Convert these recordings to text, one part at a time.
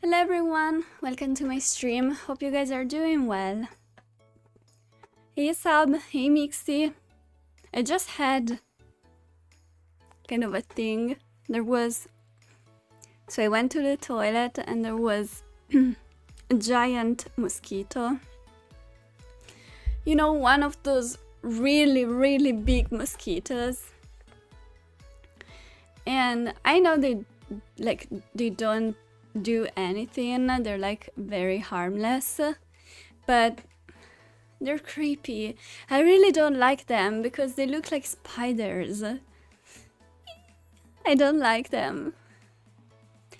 Hello everyone, welcome to my stream. Hope you guys are doing well. Hey Sab, hey Mixie. I just had kind of a thing. So I went to the toilet and there was a giant mosquito. You know, one of those really big mosquitoes. And I know they don't do anything, they're like very harmless, but they're creepy. I really don't like them because they look like spiders. I don't like them.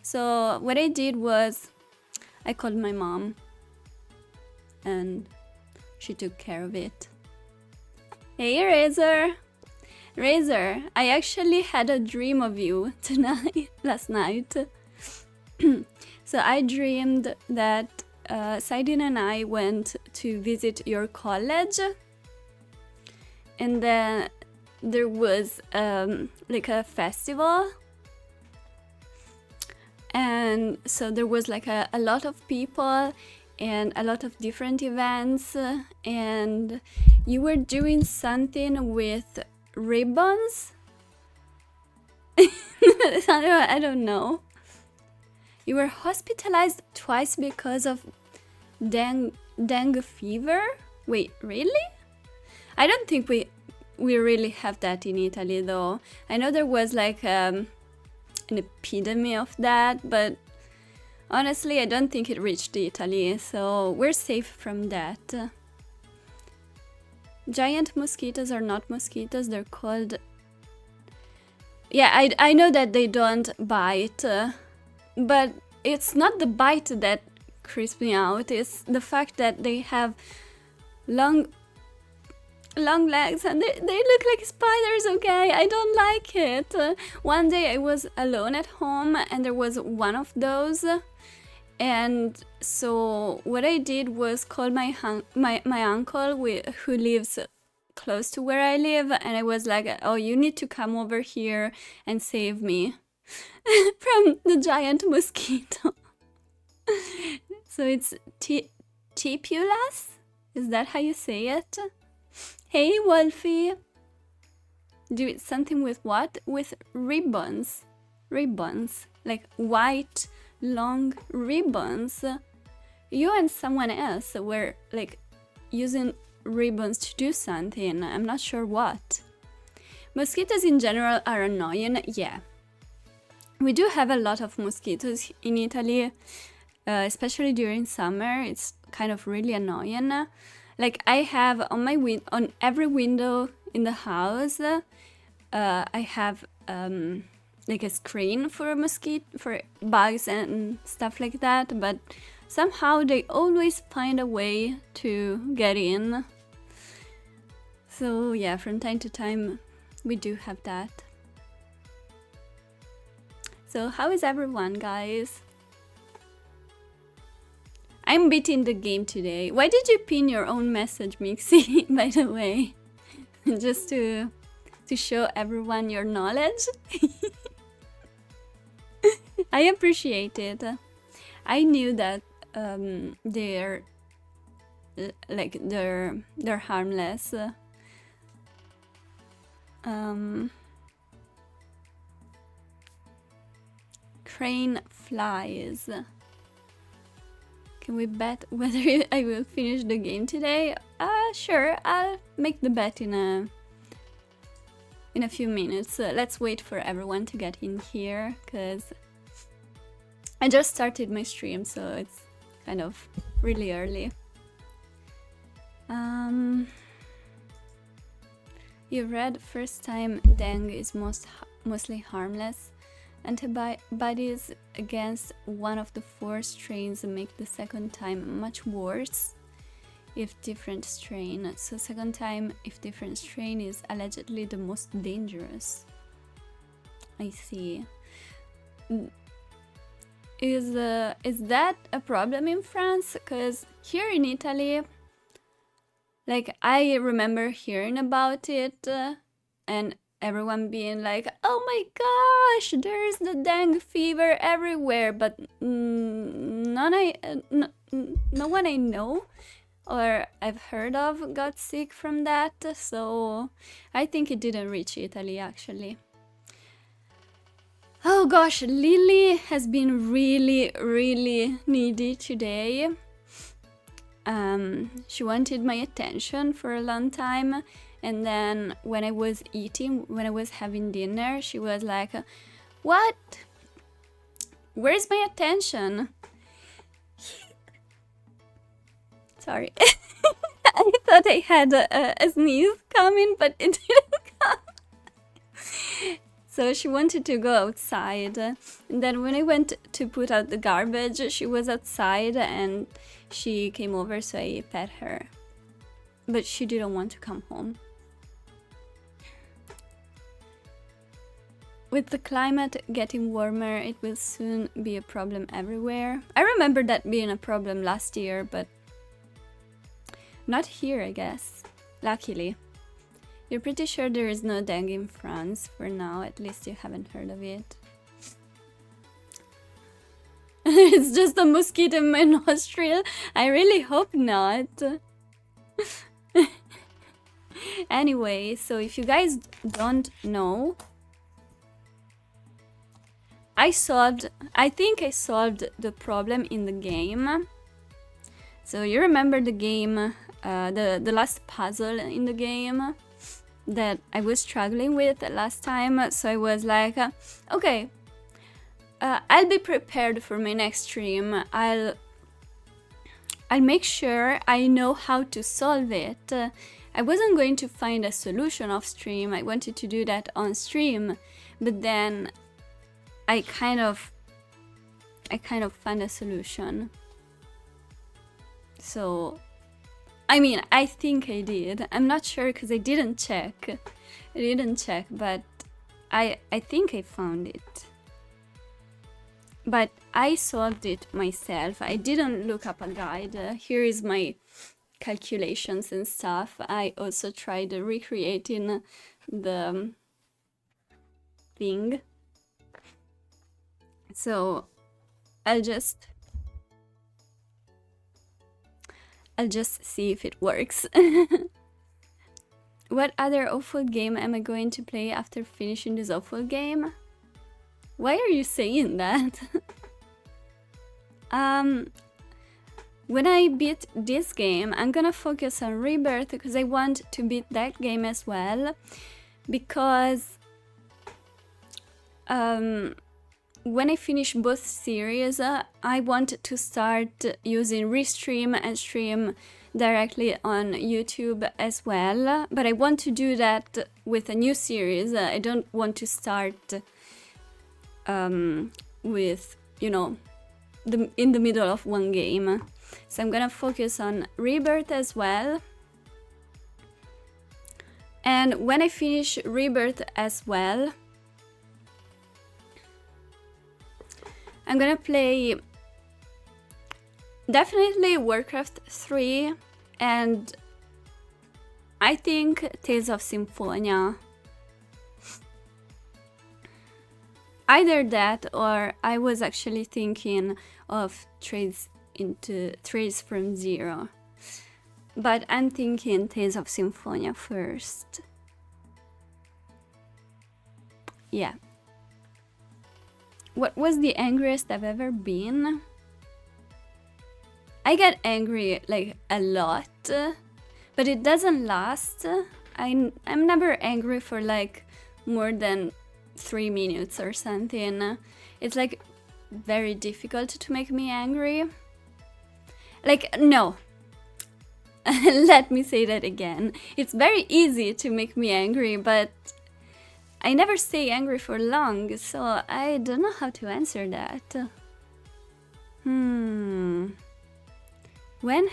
So what I did was I called my mom and she took care of it. Hey Razor! Razor, I actually had a dream of you last night. So I dreamed that Saidin and I went to visit your college, and then there was like a festival, and so there was like a lot of people and a lot of different events, and you were doing something with ribbons. I don't know. You were hospitalized twice because of dengue fever? Wait, really? I don't think we really have that in Italy though. I know there was like an epidemic of that, but honestly I don't think it reached Italy, so we're safe from that. Giant mosquitoes are not mosquitoes, they're called... Yeah, I know that they don't bite. But it's not the bite that creeps me out, it's the fact that they have long legs and they look like spiders, okay? I don't like it. One day I was alone at home and there was one of those, and so what I did was call my uncle who lives close to where I live, and I was like, oh, you need to come over here and save me from the giant mosquito. So it's Tipulus? Is that how you say it? Hey Wolfie! Do it something with what? With ribbons. Ribbons. Like white, long ribbons. You and someone else were like using ribbons to do something. I'm not sure what. Mosquitoes in general are annoying, yeah. We do have a lot of mosquitoes in Italy, especially during summer. It's kind of really annoying. Like I have on every window in the house, I have like a screen for bugs and stuff like that. But somehow they always find a way to get in. So yeah, from time to time we do have that. So how is everyone, guys? I'm beating the game today. Why did you pin your own message, Mixie, by the way? Just to show everyone your knowledge? I appreciate it. I knew that they're harmless. Crane flies. Can we bet whether I will finish the game today? Sure, I'll make the bet in a few minutes. Let's wait for everyone to get in here, because I just started my stream, so it's kind of really early. You read first time dengue is mostly harmless. Antibodies against one of the 4 strains make the second time much worse if different strain. So second time if different strain is allegedly the most dangerous. I see. Is that a problem in France? Because here in Italy, like I remember hearing about it and everyone being like, oh my gosh, there's the dengue fever everywhere, but no one I know or I've heard of got sick from that, so I think it didn't reach Italy actually. Oh gosh, Lily has been really needy today. She wanted my attention for a long time, and then when I was having dinner, she was like, "What? Where's my attention?" Sorry. I thought I had a sneeze coming, but it didn't come. So she wanted to go outside, and then when I went to put out the garbage, she was outside and she came over, so I pet her. But she didn't want to come home. With the climate getting warmer, it will soon be a problem everywhere. I remember that being a problem last year, but not here, I guess. Luckily. You're pretty sure there is no dengue in France for now, at least you haven't heard of it. It's just a mosquito in my nostril. I really hope not. Anyway, so if you guys don't know, I think I solved the problem in the game. So you remember the game, the last puzzle in the game that I was struggling with last time? So I was like, okay, I'll be prepared for my next stream. I'll make sure I know how to solve it. I wasn't going to find a solution off stream. I wanted to do that on stream, but then I kind of found a solution. So, I mean, I think I did. I'm not sure because I didn't check. But I think I found it. But I solved it myself. I didn't look up a guide. Here is my calculations and stuff. I also tried recreating the thing. So I'll just see if it works. What other awful game am I going to play after finishing this awful game? Why are you saying that? When I beat this game, I'm gonna focus on Rebirth because I want to beat that game as well. Because when I finish both series, I want to start using Restream and stream directly on YouTube as well. But I want to do that with a new series. I don't want to start with, you know, in the middle of one game. So I'm gonna focus on Rebirth as well. And when I finish Rebirth as well, I'm gonna play definitely Warcraft 3 and I think Tales of Symphonia. Either that or I was actually thinking of Trails from Zero. But I'm thinking Tales of Symphonia first. Yeah. What was the angriest I've ever been? I get angry like a lot, but it doesn't last. I'm never angry for like more than 3 minutes or something. It's like very difficult to make me angry. Like, no. Let me say that again. It's very easy to make me angry, but I never stay angry for long, so I don't know how to answer that. When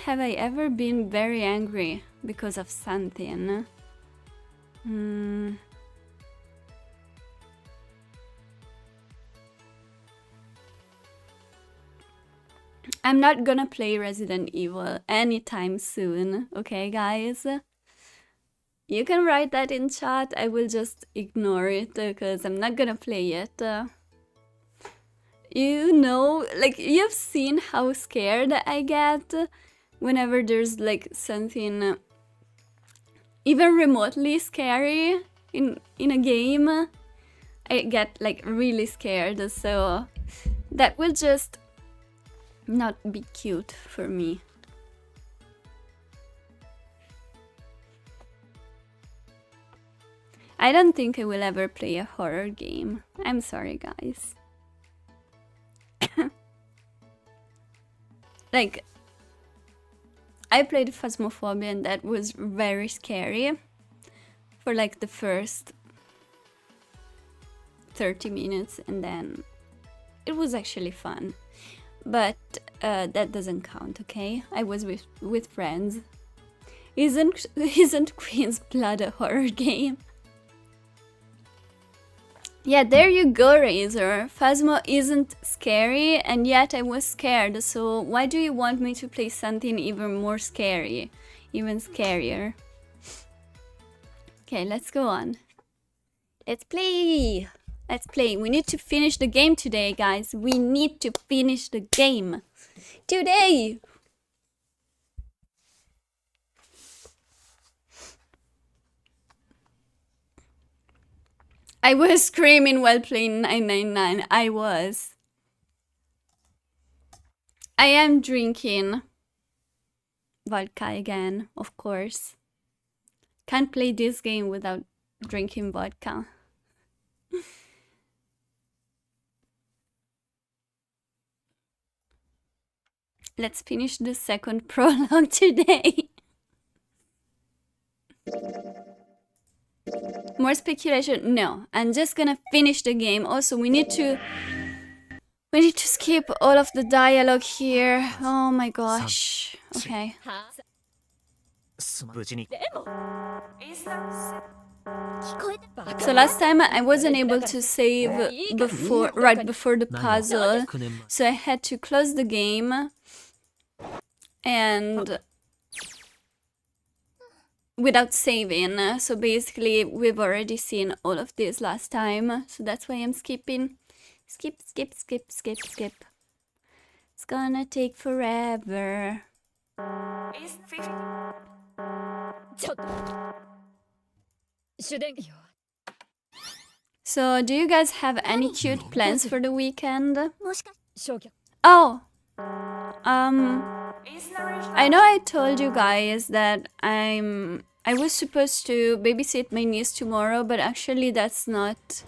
have I ever been very angry because of something? I'm not gonna play Resident Evil anytime soon, okay guys? You can write that in chat, I will just ignore it because I'm not gonna play it. You know, like, you've seen how scared I get whenever there's like something even remotely scary in a game. I get like really scared, so that will just not be cute for me. I don't think I will ever play a horror game. I'm sorry, guys. Like, I played Phasmophobia and that was very scary for like the first 30 minutes, and then it was actually fun. But that doesn't count, okay? I was with friends. Isn't Queen's Blood a horror game? Yeah, there you go, Razor. Phasmo isn't scary, and yet I was scared, so why do you want me to play something even more scary? Even scarier. Okay, let's go on. Let's play! Let's play. We need to finish the game today, guys. We need to finish the game. Today! I was screaming while playing 999. I was. I am drinking vodka again, of course. Can't play this game without drinking vodka. Let's finish the second prologue today. More speculation? No, I'm just gonna finish the game. Also, we need to skip all of the dialogue here. Oh my gosh. Okay. So last time I wasn't able to save right before the puzzle, so I had to close the game and without saving. So basically we've already seen all of this last time, so that's why I'm skipping. Skip. It's gonna take forever. So, do you guys have any cute plans for the weekend? Oh! I know I told you guys that I was supposed to babysit my niece tomorrow, but actually that's not...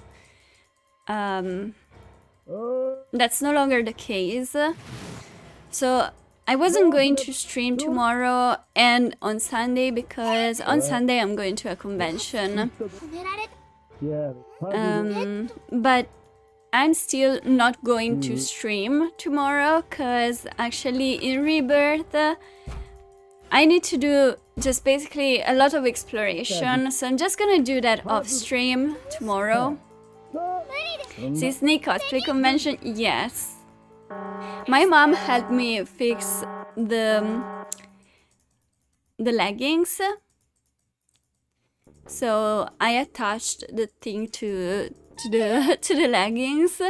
that's no longer the case. So I wasn't going to stream tomorrow and on Sunday because on Sunday I'm going to a convention. But I'm still not going to stream tomorrow because actually in Rebirth I need to do just basically a lot of exploration, so I'm just gonna do that off stream tomorrow. Disney cosplay convention, yes. My mom helped me fix the leggings, so I attached the thing to the leggings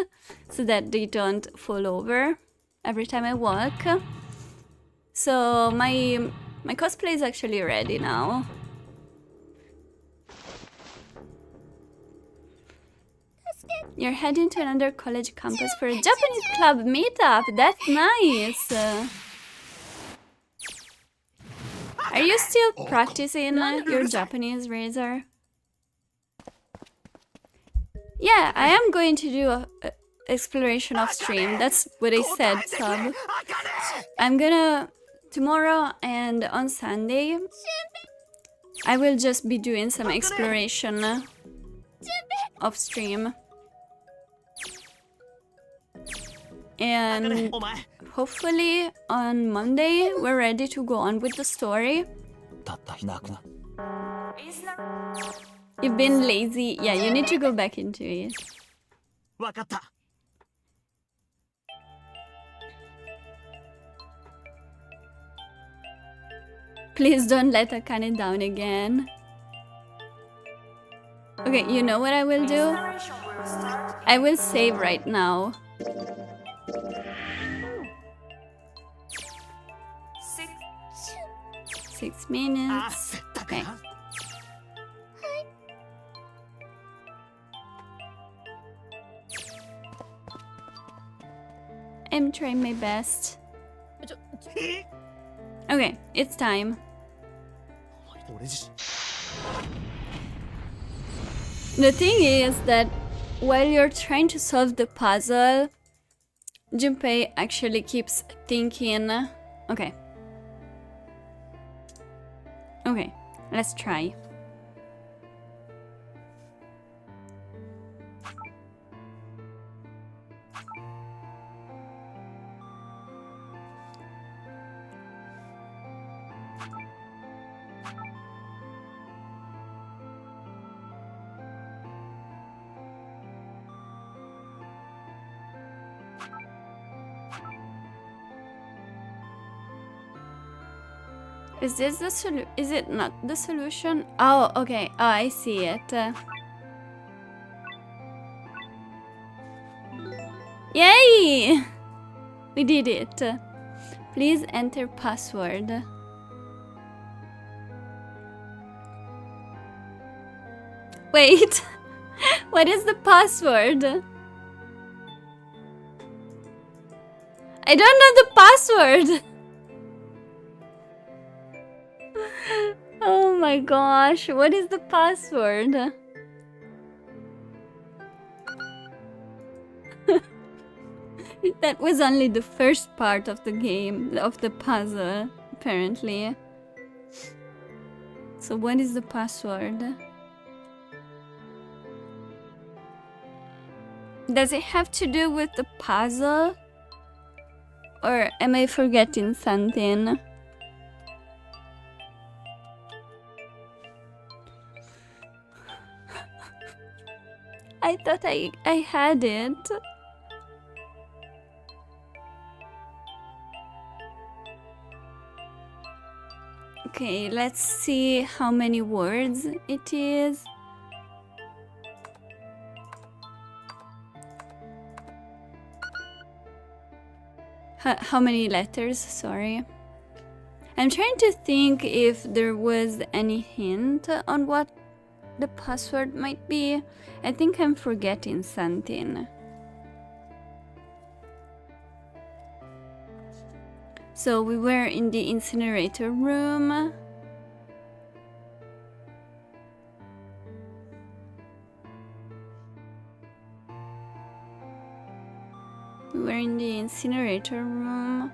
so that they don't fall over every time I walk. So my cosplay is actually ready now. You're heading to another college campus for a Japanese club meetup. That's nice. Are you still practicing your Japanese, Razor? Yeah, I am going to do a exploration off stream. That's what I said, sub. I'm gonna... tomorrow and on Sunday, I will just be doing some exploration off stream. And hopefully on Monday we're ready to go on with the story. You've been lazy. Yeah, you need to go back into it. Please don't let Akane down again. Okay, you know what I will do? I will save right now. 6 minutes. Okay. I'm trying my best. Okay, it's time. The thing is that while you're trying to solve the puzzle, Junpei actually keeps thinking. Okay. Okay, let's try. Is this the solution? Is it not the solution? Oh, okay. Oh, I see it. Yay! We did it. Please enter password. Wait. What is the password? I don't know the password. Oh my gosh, what is the password? That was only the first part of the game, of the puzzle, apparently. So what is the password? Does it have to do with the puzzle? Or am I forgetting something? I thought I had it. Okay, let's see how many words it is. How many letters? Sorry. I'm trying to think if there was any hint on what the password might be. I think I'm forgetting something. So we were in the incinerator room. We were in the incinerator room.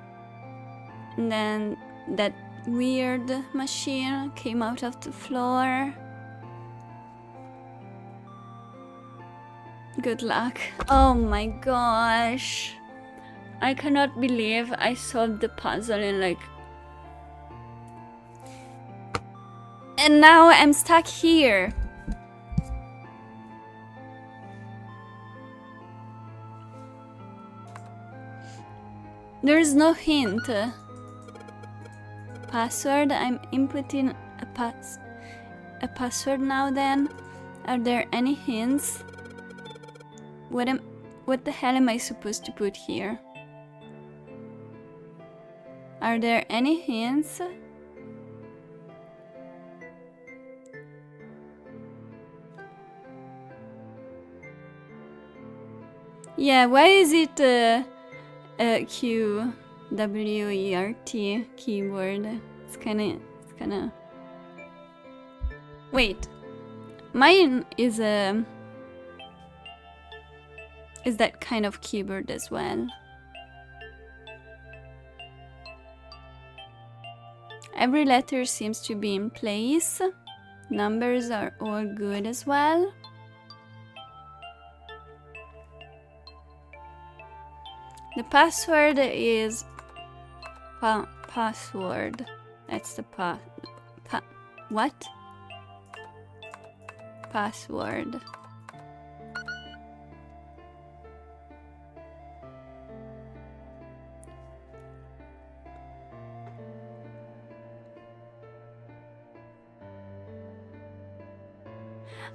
And then that weird machine came out of the floor. Good luck. Oh my gosh. I cannot believe I solved the puzzle in like... And now I'm stuck here. There is no hint. Password. I'm inputting a password now then. Are there any hints? What the hell am I supposed to put here? Are there any hints? Yeah, why is it QWERT keyboard? It's kinda... Wait. Mine is that kind of keyboard as well. Every letter seems to be in place. Numbers are all good as well. The password is password. That's the what? Password.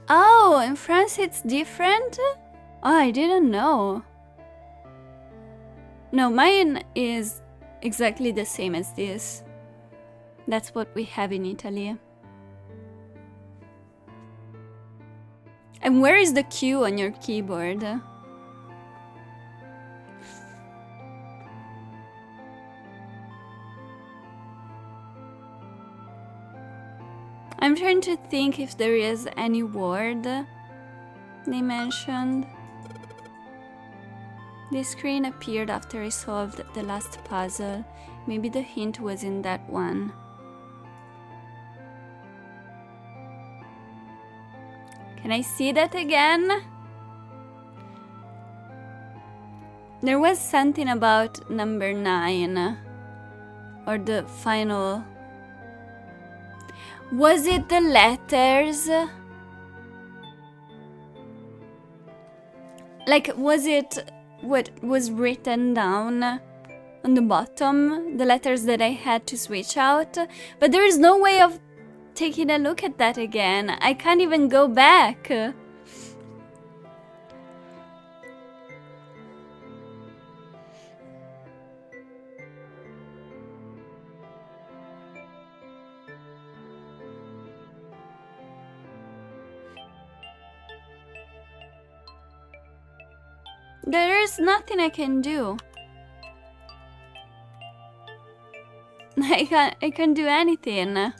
Oh, in France it's different? Oh, I didn't know. No, mine is exactly the same as this. That's what we have in Italy. And where is the Q on your keyboard? I'm trying to think if there is any word they mentioned. This screen appeared after I solved the last puzzle. Maybe the hint was in that one. Can I see that again? There was something about number 9. Or the final... Was it the letters? Like, was it what was written down on the bottom? The letters that I had to switch out? But there is no way of taking a look at that again. I can't even go back. There is nothing I can do. I can't do anything. I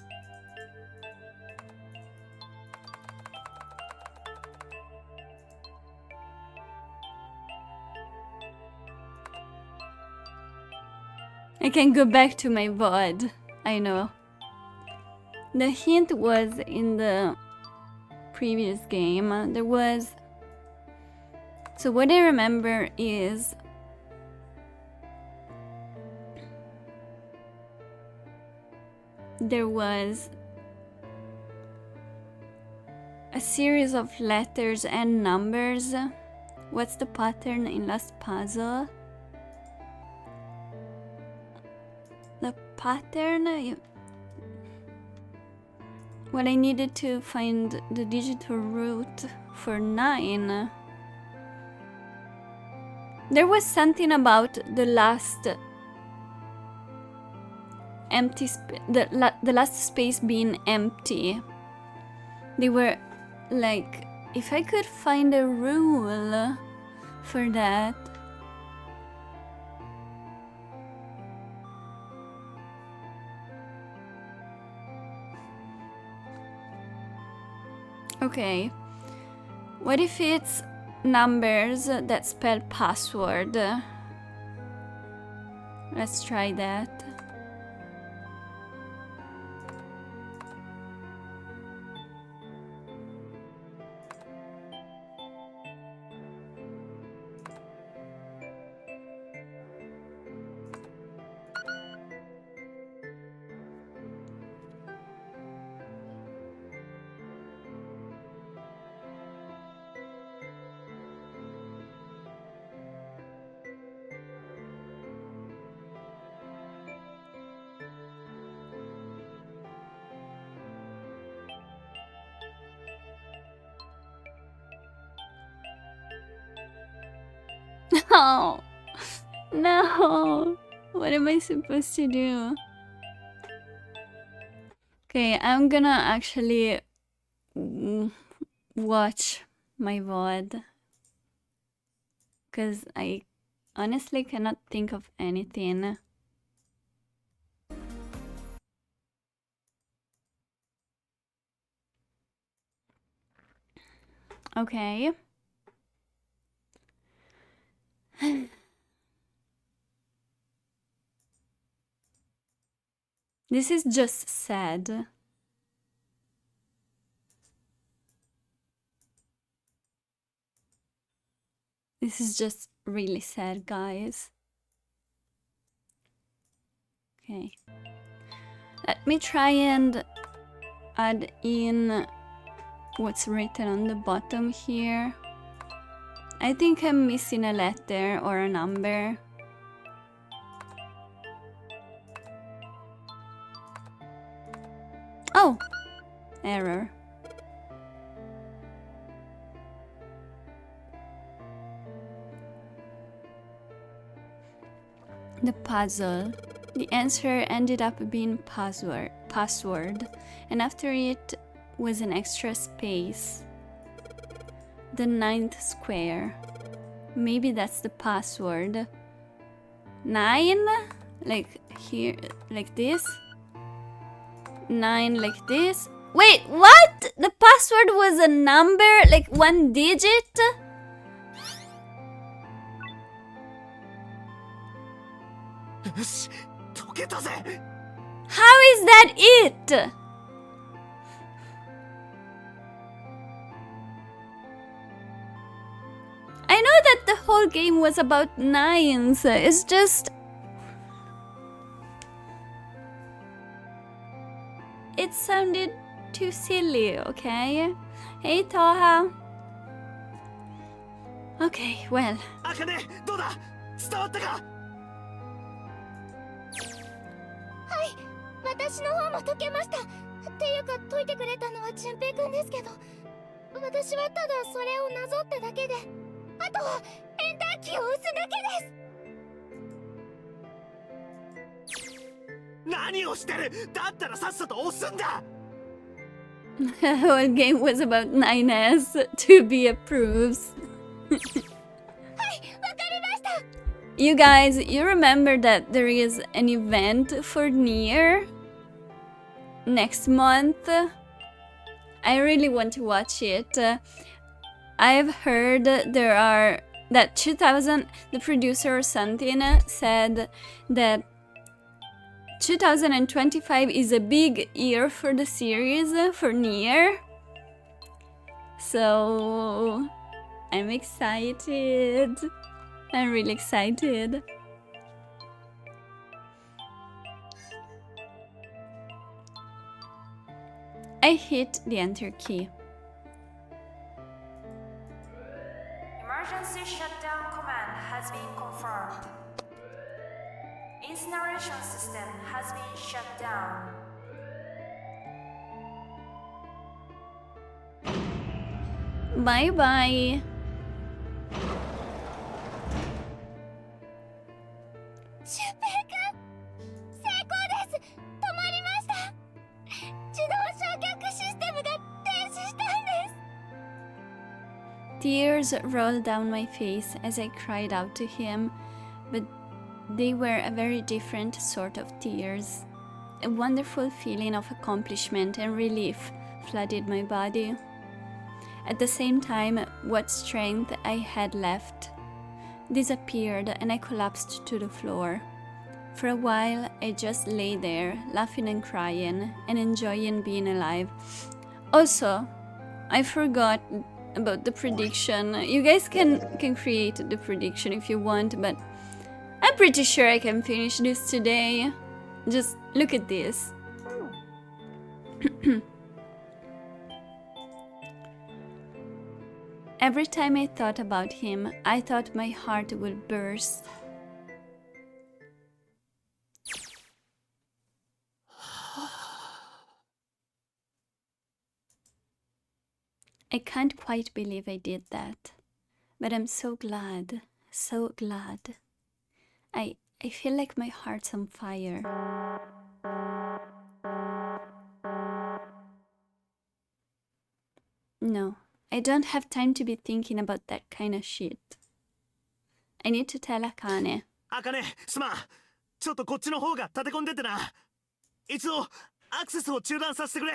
can go back to my VOD. I know. The hint was in the previous game. There was... So what I remember is... There was a series of letters and numbers. What's the pattern in last puzzle? The pattern... Well, I needed to find the digital root for 9. There was something about the last empty the last space being empty. They were like, if I could find a rule for that. Okay. What if it's numbers that spell password? Let's try that. Oh, no. What am I supposed to do? Okay, I'm gonna actually watch my VOD. Because I honestly cannot think of anything. Okay. This is just sad. This is just really sad, guys. Okay. Let me try and add in what's written on the bottom here. I think I'm missing a letter or a number. Oh! Error. The puzzle. The answer ended up being password. password, and after it was an extra space. The 9th square. Maybe that's the password. 9? Like here, like this? 9 like this? Wait, what? The password was a number? Like 1 digit? How is that it? I know that the whole game was about 9s. It's just... It sounded too silly, okay? Hey, Toha. Okay, well. Akane, どうだ? 伝わったか? はい、私の方も解けました。っていうか解いてくれたのは淳平くんですけど、私はただそれをなぞっただけで、あとはエンターキーを押すだけです。何をしてる? だったらさっさと押すんだ! The whole game was about 9s to be approved. You guys, you remember that there is an event for Nier next month? I really want to watch it. I've heard there are that 2000, the producer or something said that 2025 is a big year for the series, for Nier. So I'm excited. I'm really excited. I hit the enter key. Emergency shutdown command has been confirmed. Incineration system has been shut down. Bye bye. シュウペイくん、成功です。止まりました。自動焼却システムが停止したんです。 Tears rolled down my face as I cried out to him, but they were a very different sort of tears. A wonderful feeling of accomplishment and relief flooded my body. At the same time, what strength I had left disappeared and I collapsed to the floor. For a while, I just lay there, laughing and crying, and enjoying being alive. Also, I forgot about the prediction. You guys can create the prediction if you want, but I'm pretty sure I can finish this today. Just look at this. Every time I thought about him, I thought my heart would burst. I can't quite believe I did that, but I'm so glad, so glad. I feel like my heart's on fire. No, I don't have time to be thinking about that kind of shit. I need to tell Akane. Akane, すまん。ちょっとこっちの方が立て込んでてな。一度アクセスを中断させてくれ。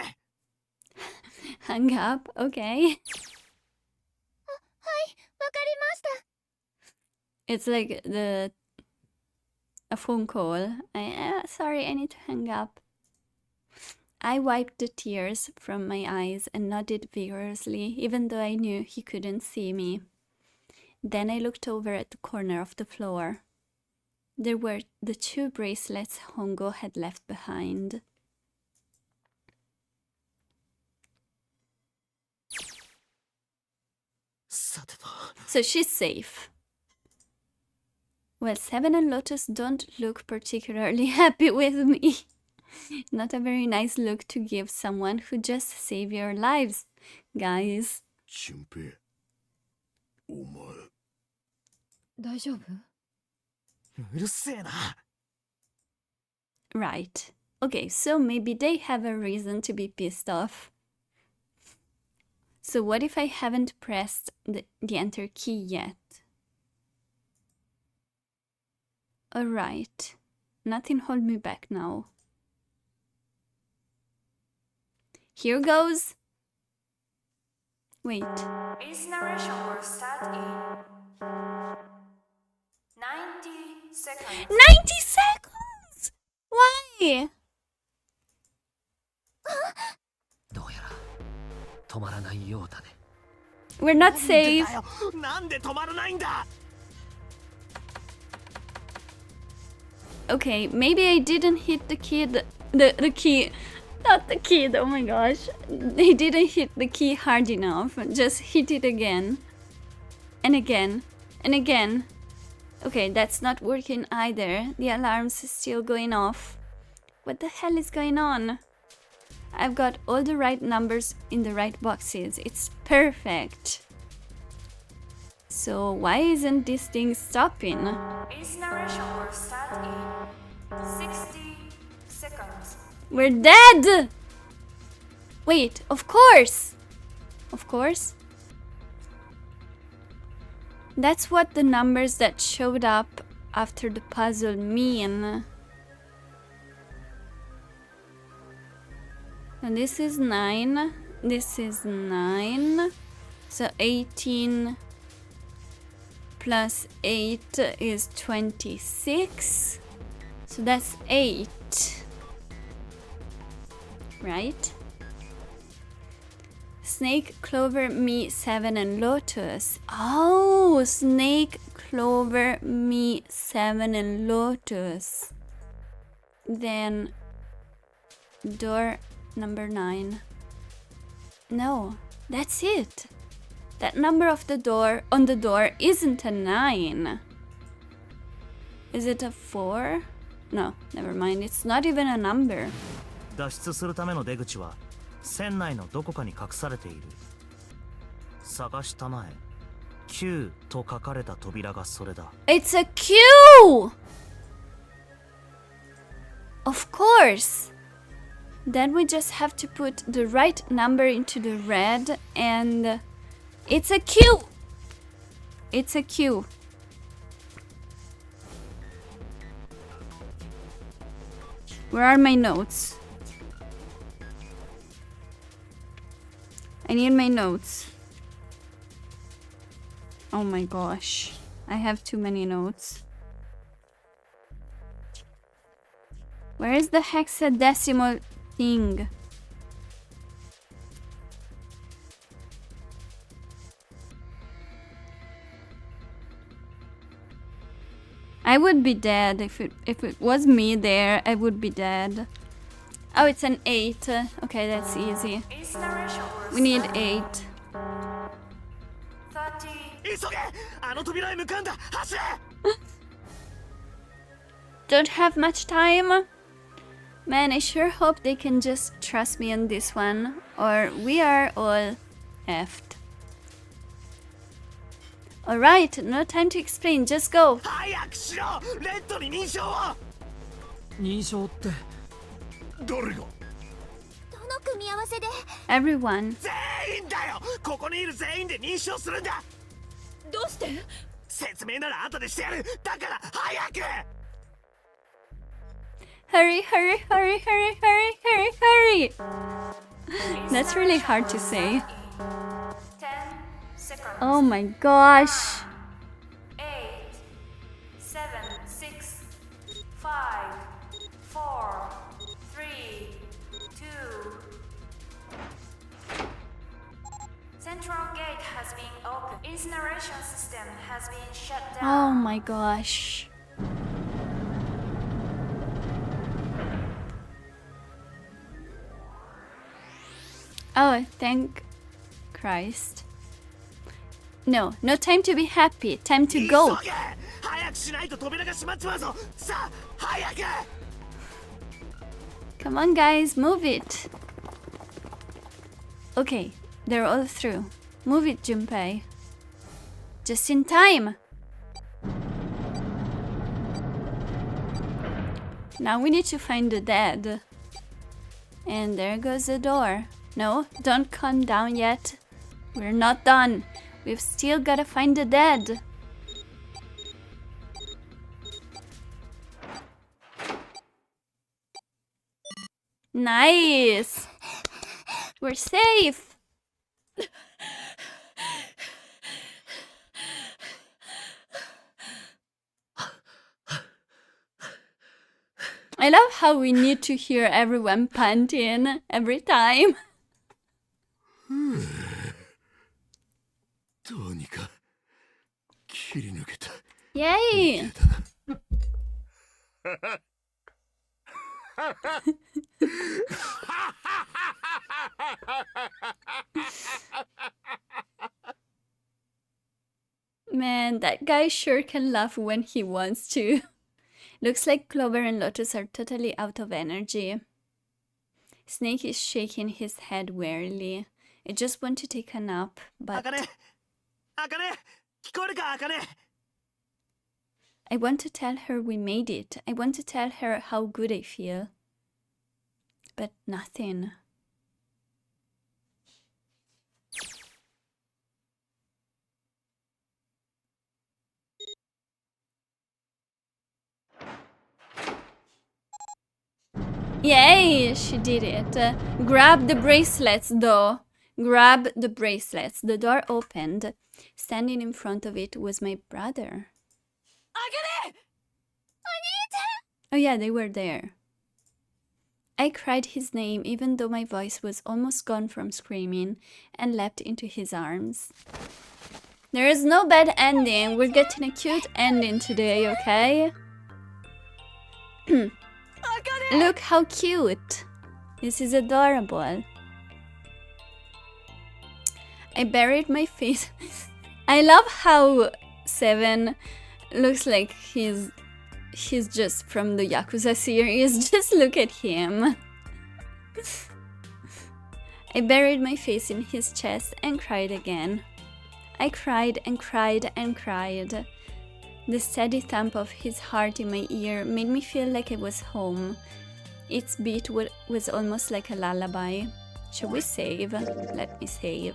Hung up, okay. はい、わかりました。It's like a phone call. Sorry, I need to hang up. I wiped the tears from my eyes and nodded vigorously, even though I knew he couldn't see me. Then I looked over at the corner of the floor. There were the 2 bracelets Hongo had left behind. So she's safe. Well, Seven and Lotus don't look particularly happy with me. Not a very nice look to give someone who just saved your lives, guys. 俊平、お前。大丈夫？うるせえな。Right. Okay, so maybe they have a reason to be pissed off. So what if I haven't pressed the enter key yet? Alright. Nothing hold me back now. Here goes. Wait. Its narration will start in 90 seconds. 90 seconds! Why? どうやら止まらないようだね。 We're not safe. なんで止まらないんだ。 Okay, maybe I didn't hit the kid. The key. Not the kid, oh my gosh. I didn't hit the key hard enough. Just hit it again. And again. And again. Okay, that's not working either. The alarm's still going off. What the hell is going on? I've got all the right numbers in the right boxes. It's perfect. So why isn't this thing stopping? Its narration will start in 60 seconds. We're dead! Wait, of course! Of course? That's what the numbers that showed up after the puzzle mean. And this is 9. This is 9. So 18 plus 8 is 26. So that's 8. Right? Snake, clover, me, 7, and lotus. Oh, snake, clover, me, 7, and lotus. Then door number 9. No, that's it. That number of the door on the door isn't a 9. Is it a 4? No, never mind. It's not even a number. 脱出するための出口は船内のどこかに隠されている。探したまえ9と書かれた扉がそれだ。 It's a Q! Of course! Then we just have to put the right number into the red and it's a Q! It's a Q. Where are my notes? I need my notes. Oh my gosh. I have too many notes. Where is the hexadecimal thing? I would be dead if it was me there. I would be dead. Oh, it's an 8. Okay, that's easy. Its narration will We need start 8. 30. 急げ、あの扉へ向かうんだ。走れ。 Don't have much time. Man, I sure hope they can just trust me on this one, or we are all effed. Alright, no time to explain, just go. 早くしろ。レッドに認証を。認証って。誰が。どの組み合わせで Everyone. 全員だよ。ここにいる全員で認証するんだ。どうして？説明なら後でしてやる。だから早く。 Hurry, hurry, hurry, hurry, hurry, hurry, hurry. That's really hard to say. 10 seconds. Oh my gosh. 8, 7, 6, 5, 4, 3, 2. Central gate has been opened. Incineration system has been shut Oh down. my gosh. Oh, thank Christ. No, no time to be happy. Time to go. 急げ。早くしないと扉が閉まっちまうぞ。さあ早く。 Come on, guys, move it. Okay, they're all through. Move it, Junpei. Just in time. Now we need to find the dead. And there goes the door. No, don't calm down yet. We're not done. We've still gotta find the dead. Nice! We're safe! I love how we need to hear everyone panting every time. どうにか切り抜けた。 Yay! Man, that guy sure can laugh when he wants to. Looks like Clover and Lotus are totally out of energy. Snake is shaking his head wearily. I just want to take a nap, but... Akane! 聞こえるか、Akane! I want to tell her we made it. I want to tell her how good I feel. But nothing. Yay! She did it. Grab the bracelets, though. Grab the bracelets. The door opened. Standing in front of it was my brother. Akane! Oh yeah, they were there. I cried his name even though my voice was almost gone from screaming and leapt into his arms. There is no bad ending. We're getting a cute ending today, okay? Look how cute. This is adorable. I buried my face. I love how Seven looks like he's just from the Yakuza series. Just look at him. I buried my face in his chest and cried again. I cried and cried and cried. The steady thump of his heart in my ear made me feel like I was home. Its beat was almost like a lullaby. Shall we save? Let me save.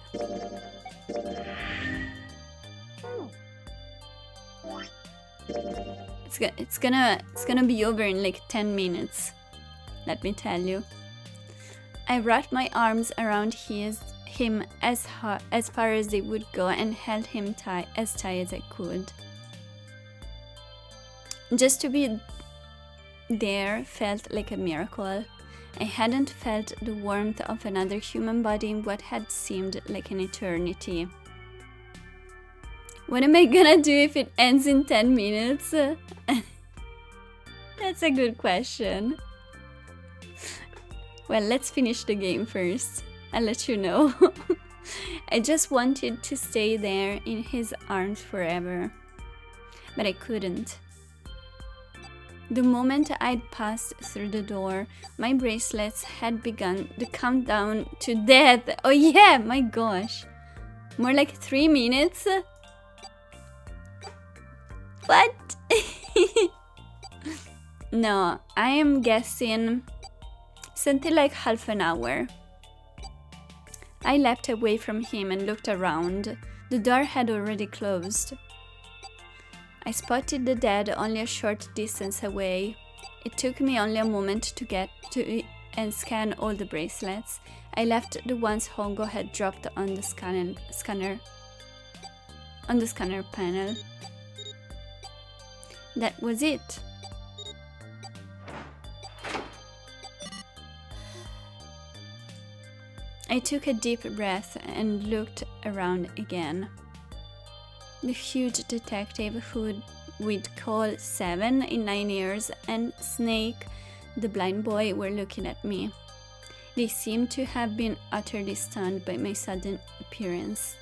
It's gonna be over in like 10 minutes. Let me tell you. I wrapped my arms around him as far as they would go and held him as tight as I could. Just to be there felt like a miracle. I hadn't felt the warmth of another human body in what had seemed like an eternity. What am I gonna do if it ends in 10 minutes? That's a good question. Well, let's finish the game first. I'll let you know. I just wanted to stay there in his arms forever. But I couldn't. The moment I'd passed through the door, my bracelets had begun the countdown to death. Oh yeah, my gosh. More like 3 minutes? What? No, I am guessing something like half an hour. I leapt away from him and looked around. The door had already closed. I spotted the dead only a short distance away. It took me only a moment to get to and scan all the bracelets. I left the ones Hongo had dropped on the scanner panel. That was it. I took a deep breath and looked around again. The huge detective who we'd call Seven in 9 years and Snake, the blind boy, were looking at me. They seemed to have been utterly stunned by my sudden appearance.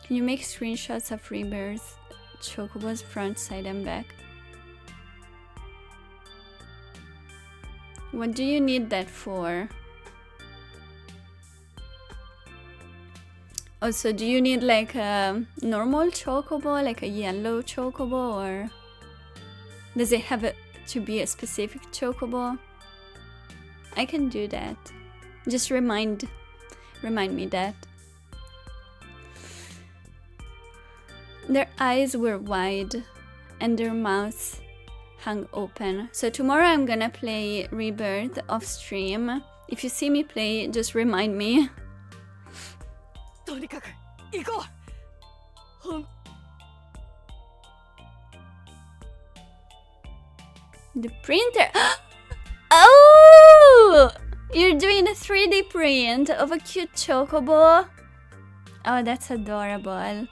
Can you make screenshots of Rebirth Chocobo's front, side and back? What do you need that for? Also, do you need like a normal chocobo, like a yellow chocobo, or does it have to be a specific chocobo? I can do that. Just remind me that. Their eyes were wide and their mouths hung open. So tomorrow I'm gonna play Rebirth off stream. If you see me play, just remind me. とにかく行こう。 The printer. Oh! You're doing a 3D print of a cute chocobo. Oh, that's adorable.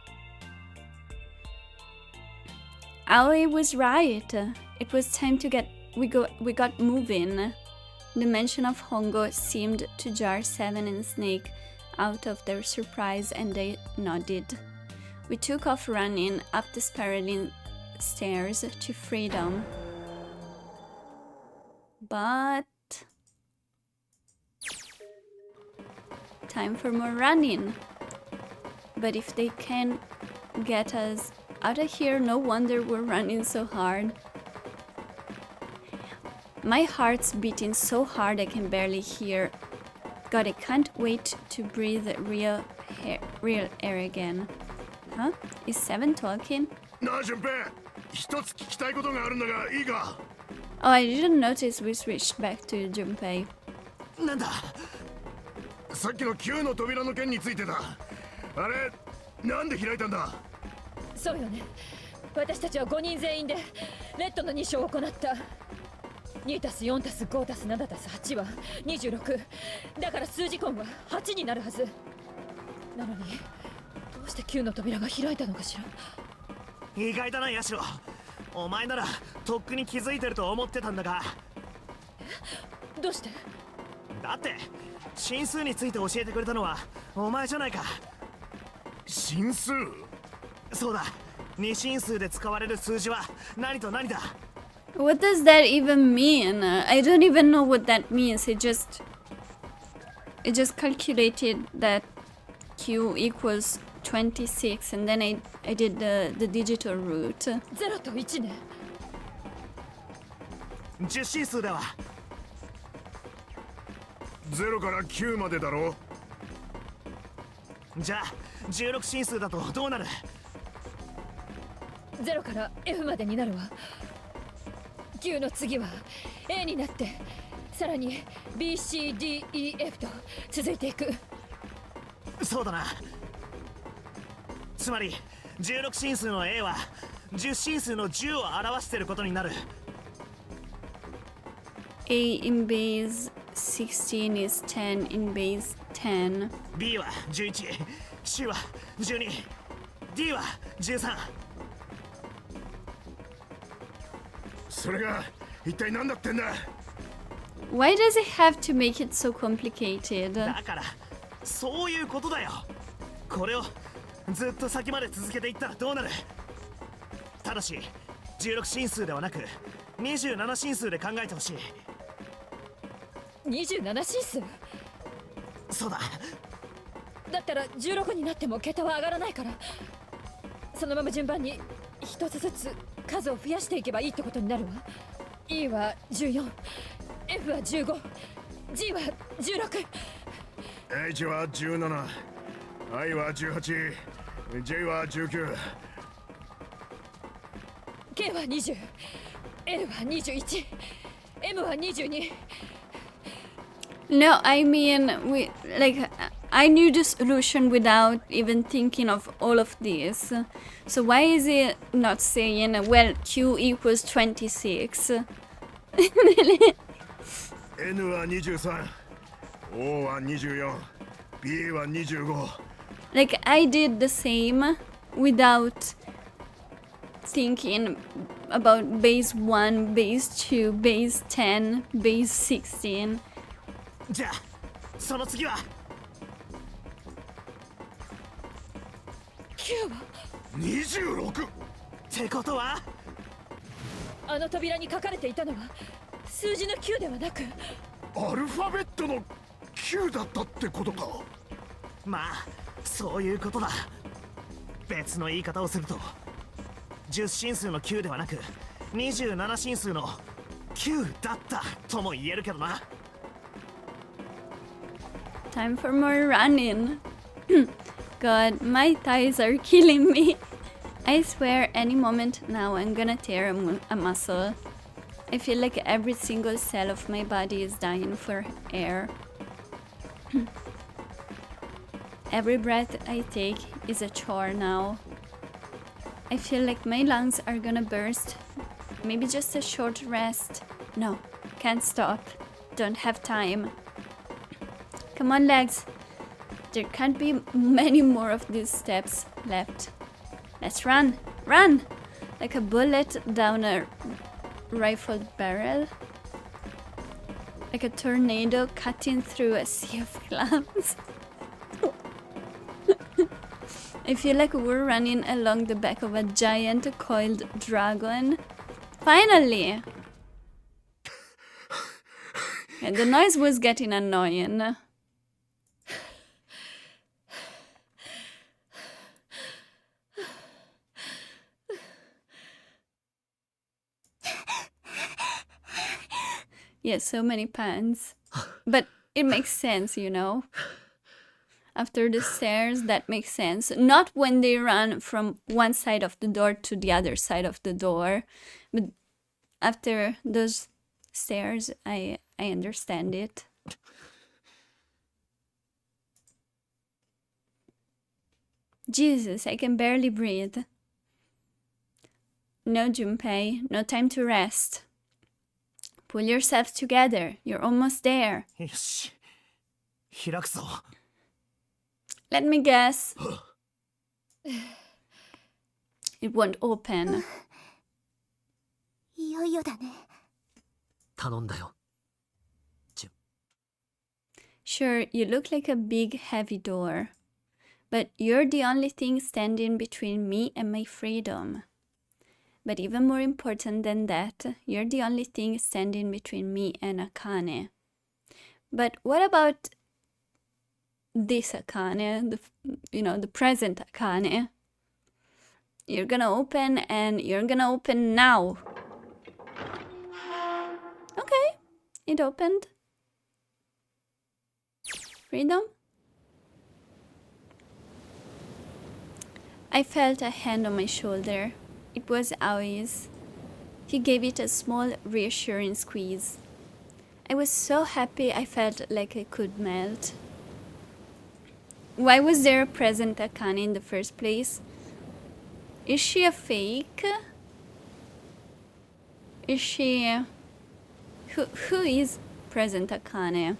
Aoi was right. It was time to get we got moving. The mention of Hongo seemed to jar Seven and Snake out of their surprise, and they nodded. We took off running up the spiraling stairs to freedom. But time for more running. But if they can get us out of here, no wonder we're running so hard. My heart's beating so hard I can barely hear. God, I can't wait to breathe real air again. Huh? Is Seven talking? なあ、順平。一つ聞きたいことがあるんだが、いいか? Oh, I didn't notice we switched back to Junpei. なんだ? さっきの9の扉の件についてだ。あれ、なんで開いたんだ? そうよね。私たちは5人全員でレッドの2章を行った。2たす4たす5たす7たす8は26。だから数字根は8になるはず。なのに、どうして9の扉が開いたのかしら。意外だな、ヤシロ。お前ならとっくに気づいてると思ってたんだが。どうして？だって進数について教えてくれたのはお前じゃないか。進数? そうだ。2進数で使われる数字は何と何だ? What does that even mean? I don't even know what that means. It just calculated that Q equals 26, and then I did the digital route. 0と1ね。10進数だわ。0から9までだろ? じゃあ16進数だとどうなる? 0から F までになるわ。9の次は A になって、さらに BCDEF と続いていく。そうだな。つまり16進数の A は10進数の10を表していることになる。A in base 16 is 10 in base 10. B は11、C は12、D は13。それが一体何だってんだ? Why does it have to make it so complicated? だからそういうことだよ。これをずっと先まで続けていったらどうなる? ただし16進数ではなく27進数で考えてほしい。27進数? そうだ。だったら16になっても桁は上がらないから、そのまま順番に一つずつ数を増やしていけばいいってことになるわ。E は14、F は15、G は16、H は17、I は18、J は19、K は20、L は21、M は22。No, I mean, I knew the solution without even thinking of all of this. So why is it not saying, well, Q equals 26? N は23、O は24、B は25。Like, I did the same without thinking about base 1, base 2, base 10, base 16. じゃあその次は9は26ってことは、あの扉に書かれていたのは数字の9ではなくアルファベットの9だったってことか。まあそういうことだ。別の言い方をすると10進数の9ではなく27進数の9だったとも言えるけどな。Time for more running. God, my thighs are killing me. I swear any moment now I'm gonna tear a muscle. I feel like every single cell of my body is dying for air. Every breath I take is a chore now. I feel like my lungs are gonna burst. Maybe just a short rest. No, can't stop. Don't have time. Come on, legs. There can't be many more of these steps left. Let's run! Run! Like a bullet down a rifled barrel. Like a tornado cutting through a sea of clouds. I feel like we're running along the back of a giant coiled dragon. Finally! And the noise was getting annoying. Yes, so many pants. But it makes sense, you know. After the stairs, that makes sense. Not when they run from one side of the door to the other side of the door. But after those stairs, I understand it. Jesus, I can barely breathe. No, Junpei, no time to rest. Pull yourselves together. You're almost there. よし。開くぞ。 Let me guess. It won't open. いよいよだね。頼んだよ。 Sure, you look like a big heavy door. But you're the only thing standing between me and my freedom. But even more important than that, you're the only thing standing between me and Akane. But what about this Akane, the present Akane? You're gonna open, and you're gonna open now. Okay, it opened. Freedom? I felt a hand on my shoulder. It was Aoi's. He gave it a small, reassuring squeeze. I was so happy I felt like I could melt. Why was there a present Akane in the first place? Is she a fake? Is she... Who is present Akane?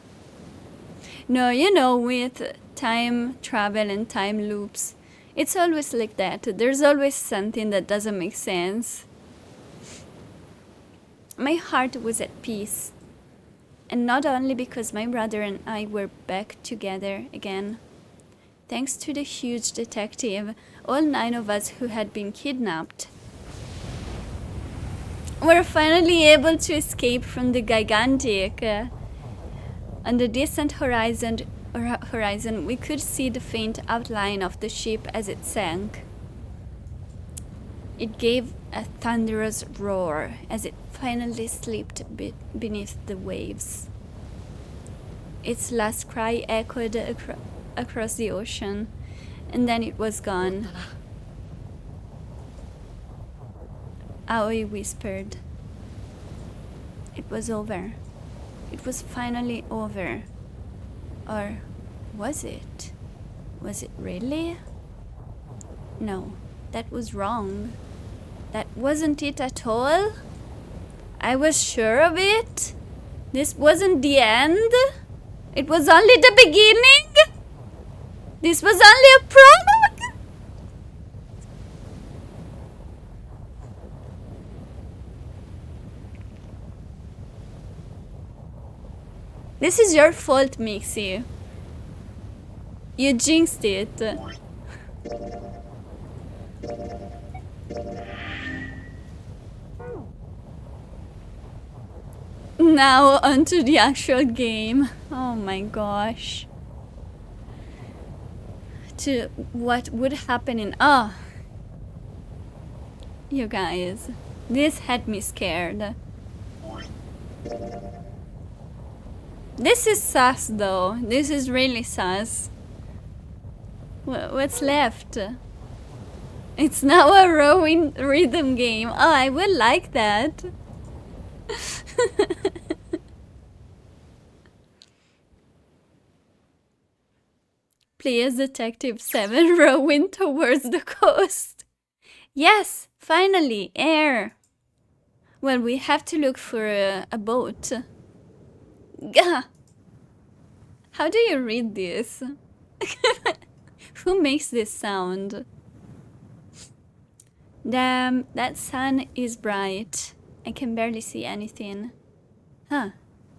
No, you know, with time travel and time loops, it's always like that. There's always something that doesn't make sense. My heart was at peace. And not only because my brother and I were back together again. Thanks to the huge detective, all 9 of us who had been kidnapped were finally able to escape from the gigantic. On the distant horizon, we could see the faint outline of the ship as it sank. It gave a thunderous roar as it finally slipped beneath the waves. Its last cry echoed across the ocean, and then it was gone. Aoi whispered. It was over. It was finally over. Or was it? Was it really? No, that was wrong. That wasn't it at all. I was sure of it. This wasn't the end. It was only the beginning. This was only a prologue. This is your fault, Mixie. You jinxed it. Now onto the actual game. Oh my gosh. To what would happen in... Oh! You guys. This had me scared. This is sus though. This is really sus. What's left? It's now a rowing rhythm game. Oh, I would like that. Play as Detective 7 rowing towards the coast. Yes, finally, air. Well, we have to look for a boat. Gah! How do you read this? Who makes this sound? Damn, that sun is bright. I can barely see anything. Huh.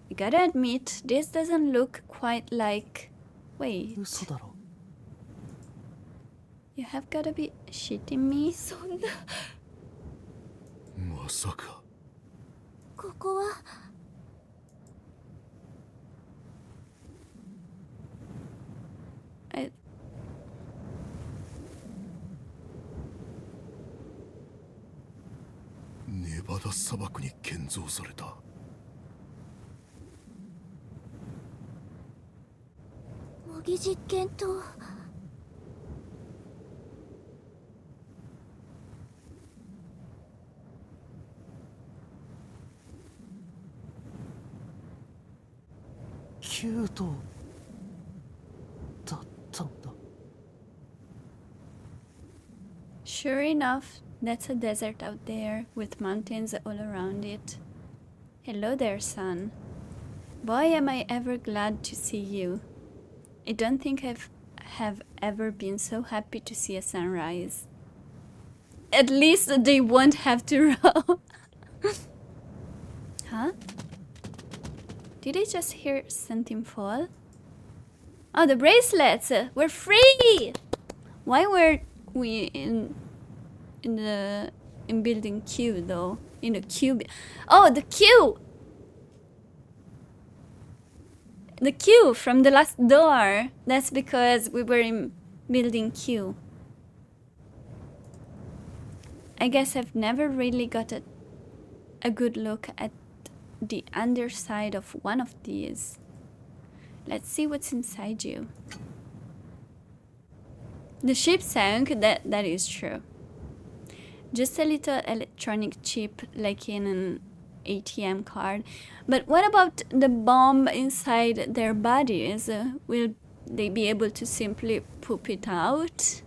I gotta admit, this doesn't look quite like... Wait. 嘘だろ You have gotta be shitting me? そんなまさかここはI... ネバダ砂漠に建造された模擬実験棟。9頭だったんだ Sure enough, that's a desert out there with mountains all around it. Hello there, sun. Boy, am I ever glad to see you. I don't think have ever been so happy to see a sunrise. At least they won't have to row. Huh? Did I just hear something fall? Oh, the bracelets! We're free! Why were we in building Q though? In the Q. Oh, the Q! The Q from the last door. That's because we were in building Q. I guess I've never really got a good look at the underside of one of these. Let's see what's inside you. The ship sank, that is true. Just a little electronic chip like in an ATM card. But what about the bomb inside their bodies? Will they be able to simply poop it out?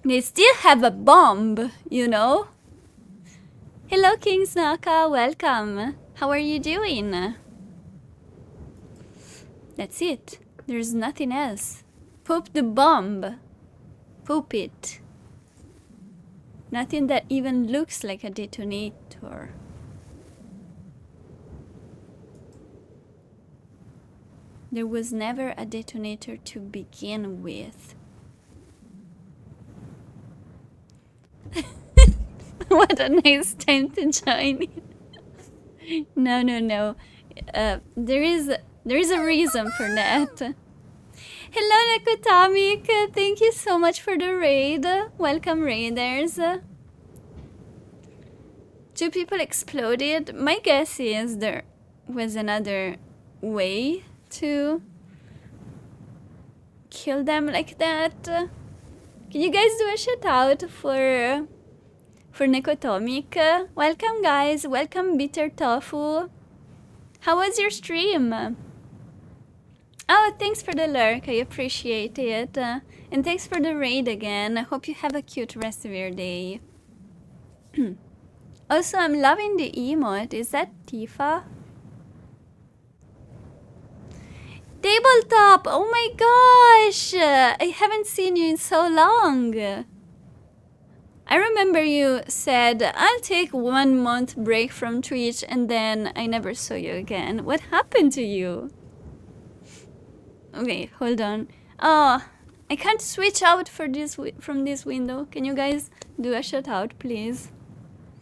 They still have a bomb, you know? Hello, King Snaka, welcome. How are you doing? That's it. There's nothing else. Poop the bomb. Poop it. Nothing that even looks like a detonator. There was never a detonator to begin with. What a nice time to join in. No. There is a reason for that. Hello, Nekotamik. Thank you so much for the raid. Welcome, raiders. 2 people exploded. My guess is there was another way to kill them like that. Can you guys do a shout out for Nekotomik? Welcome, guys. Welcome, Bitter Tofu. How was your stream? Oh, thanks for the lurk. I appreciate it. And thanks for the raid again. I hope you have a cute rest of your day. Also, I'm loving the emote. Is that Tifa? Tabletop! Oh my gosh! I haven't seen you in so long. I remember you said, I'll take 1 month break from Twitch, and then I never saw you again. What happened to you? Okay, hold on. Oh, I can't switch out for this from this window. Can you guys do a shout out, please?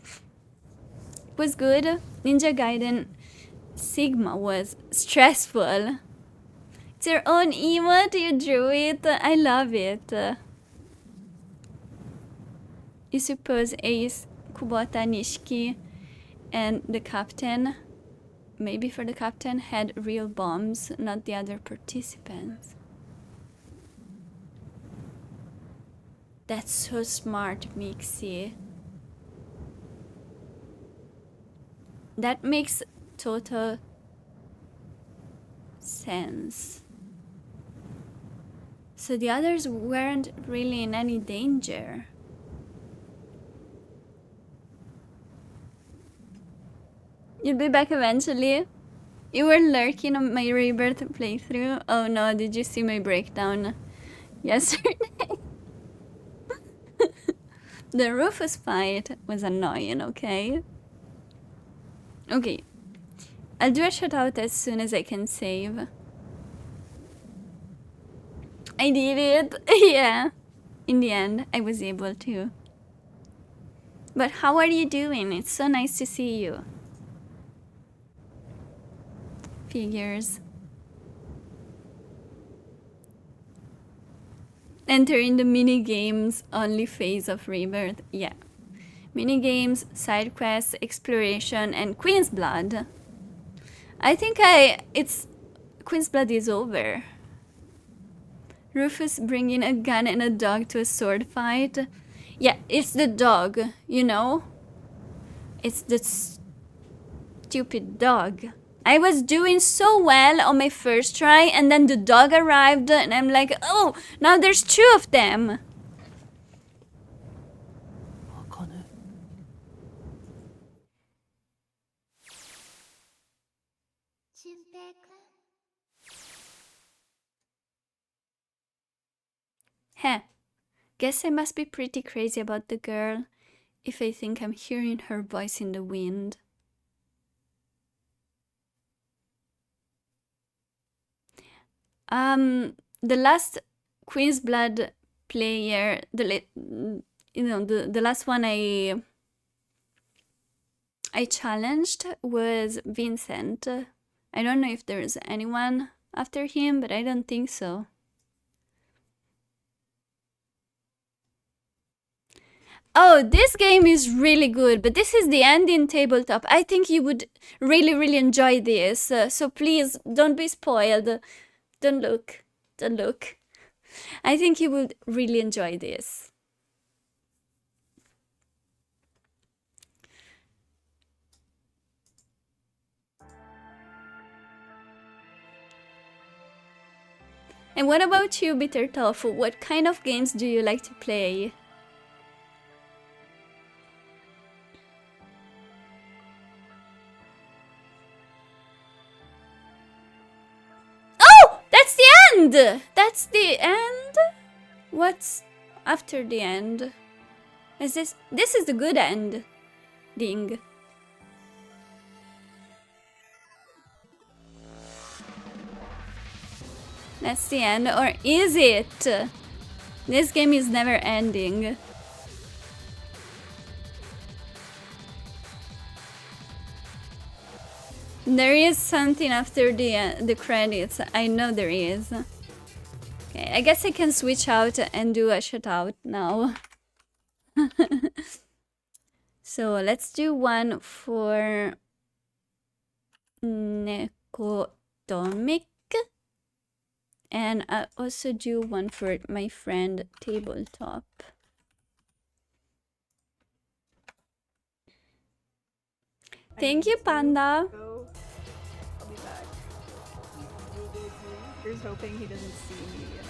It was good. Ninja Gaiden Sigma was stressful. It's your own emote, you drew it. I love it. You suppose Ace, Kubota, Nishiki, And the captain, maybe for the captain, had real bombs, not the other participants. That's so smart, Mixie. That makes total sense. So the others weren't really in any danger. You'll be back eventually. You were lurking on my Rebirth playthrough. Oh no, did you see my breakdown yesterday? The Rufus fight was annoying, okay? Okay. I'll do a shoutout as soon as I can save. I did it! Yeah. In the end, I was able to. But how are you doing? It's so nice to see you. Figures. Entering the mini-games only phase of Rebirth. Yeah. Mini-games, side quests, exploration, and Queen's Blood. I think it's... Queen's Blood is over. Rufus bringing a gun and a dog to a sword fight. Yeah, it's the dog, you know? It's the stupid dog. I was doing so well on my first try, and then the dog arrived, and I'm like, oh, now there's 2 of them. Heh. Guess I must be pretty crazy about the girl if I think I'm hearing her voice in the wind. The last Queen's Blood player, the last one I challenged was Vincent. I don't know if there's anyone after him, but I don't think so. Oh, this game is really good, but this is the end in tabletop. I think you would really enjoy this, so please don't be spoiled. Don't look. Don't look. I think you would really enjoy this. And what about you, Bitter Tofu? What kind of games do you like to play? That's the end! That's the end? What's after the end? Is this is the good end. Ding. That's the end, or is it? This game is never ending. There is something after the credits. I know there is. Okay, I guess I can switch out and do a shutout now. So let's do one for Nekotomic. And I'll also do one for my friend Tabletop. Thank you, Panda. I'll be back. Here's hoping he doesn't see me, you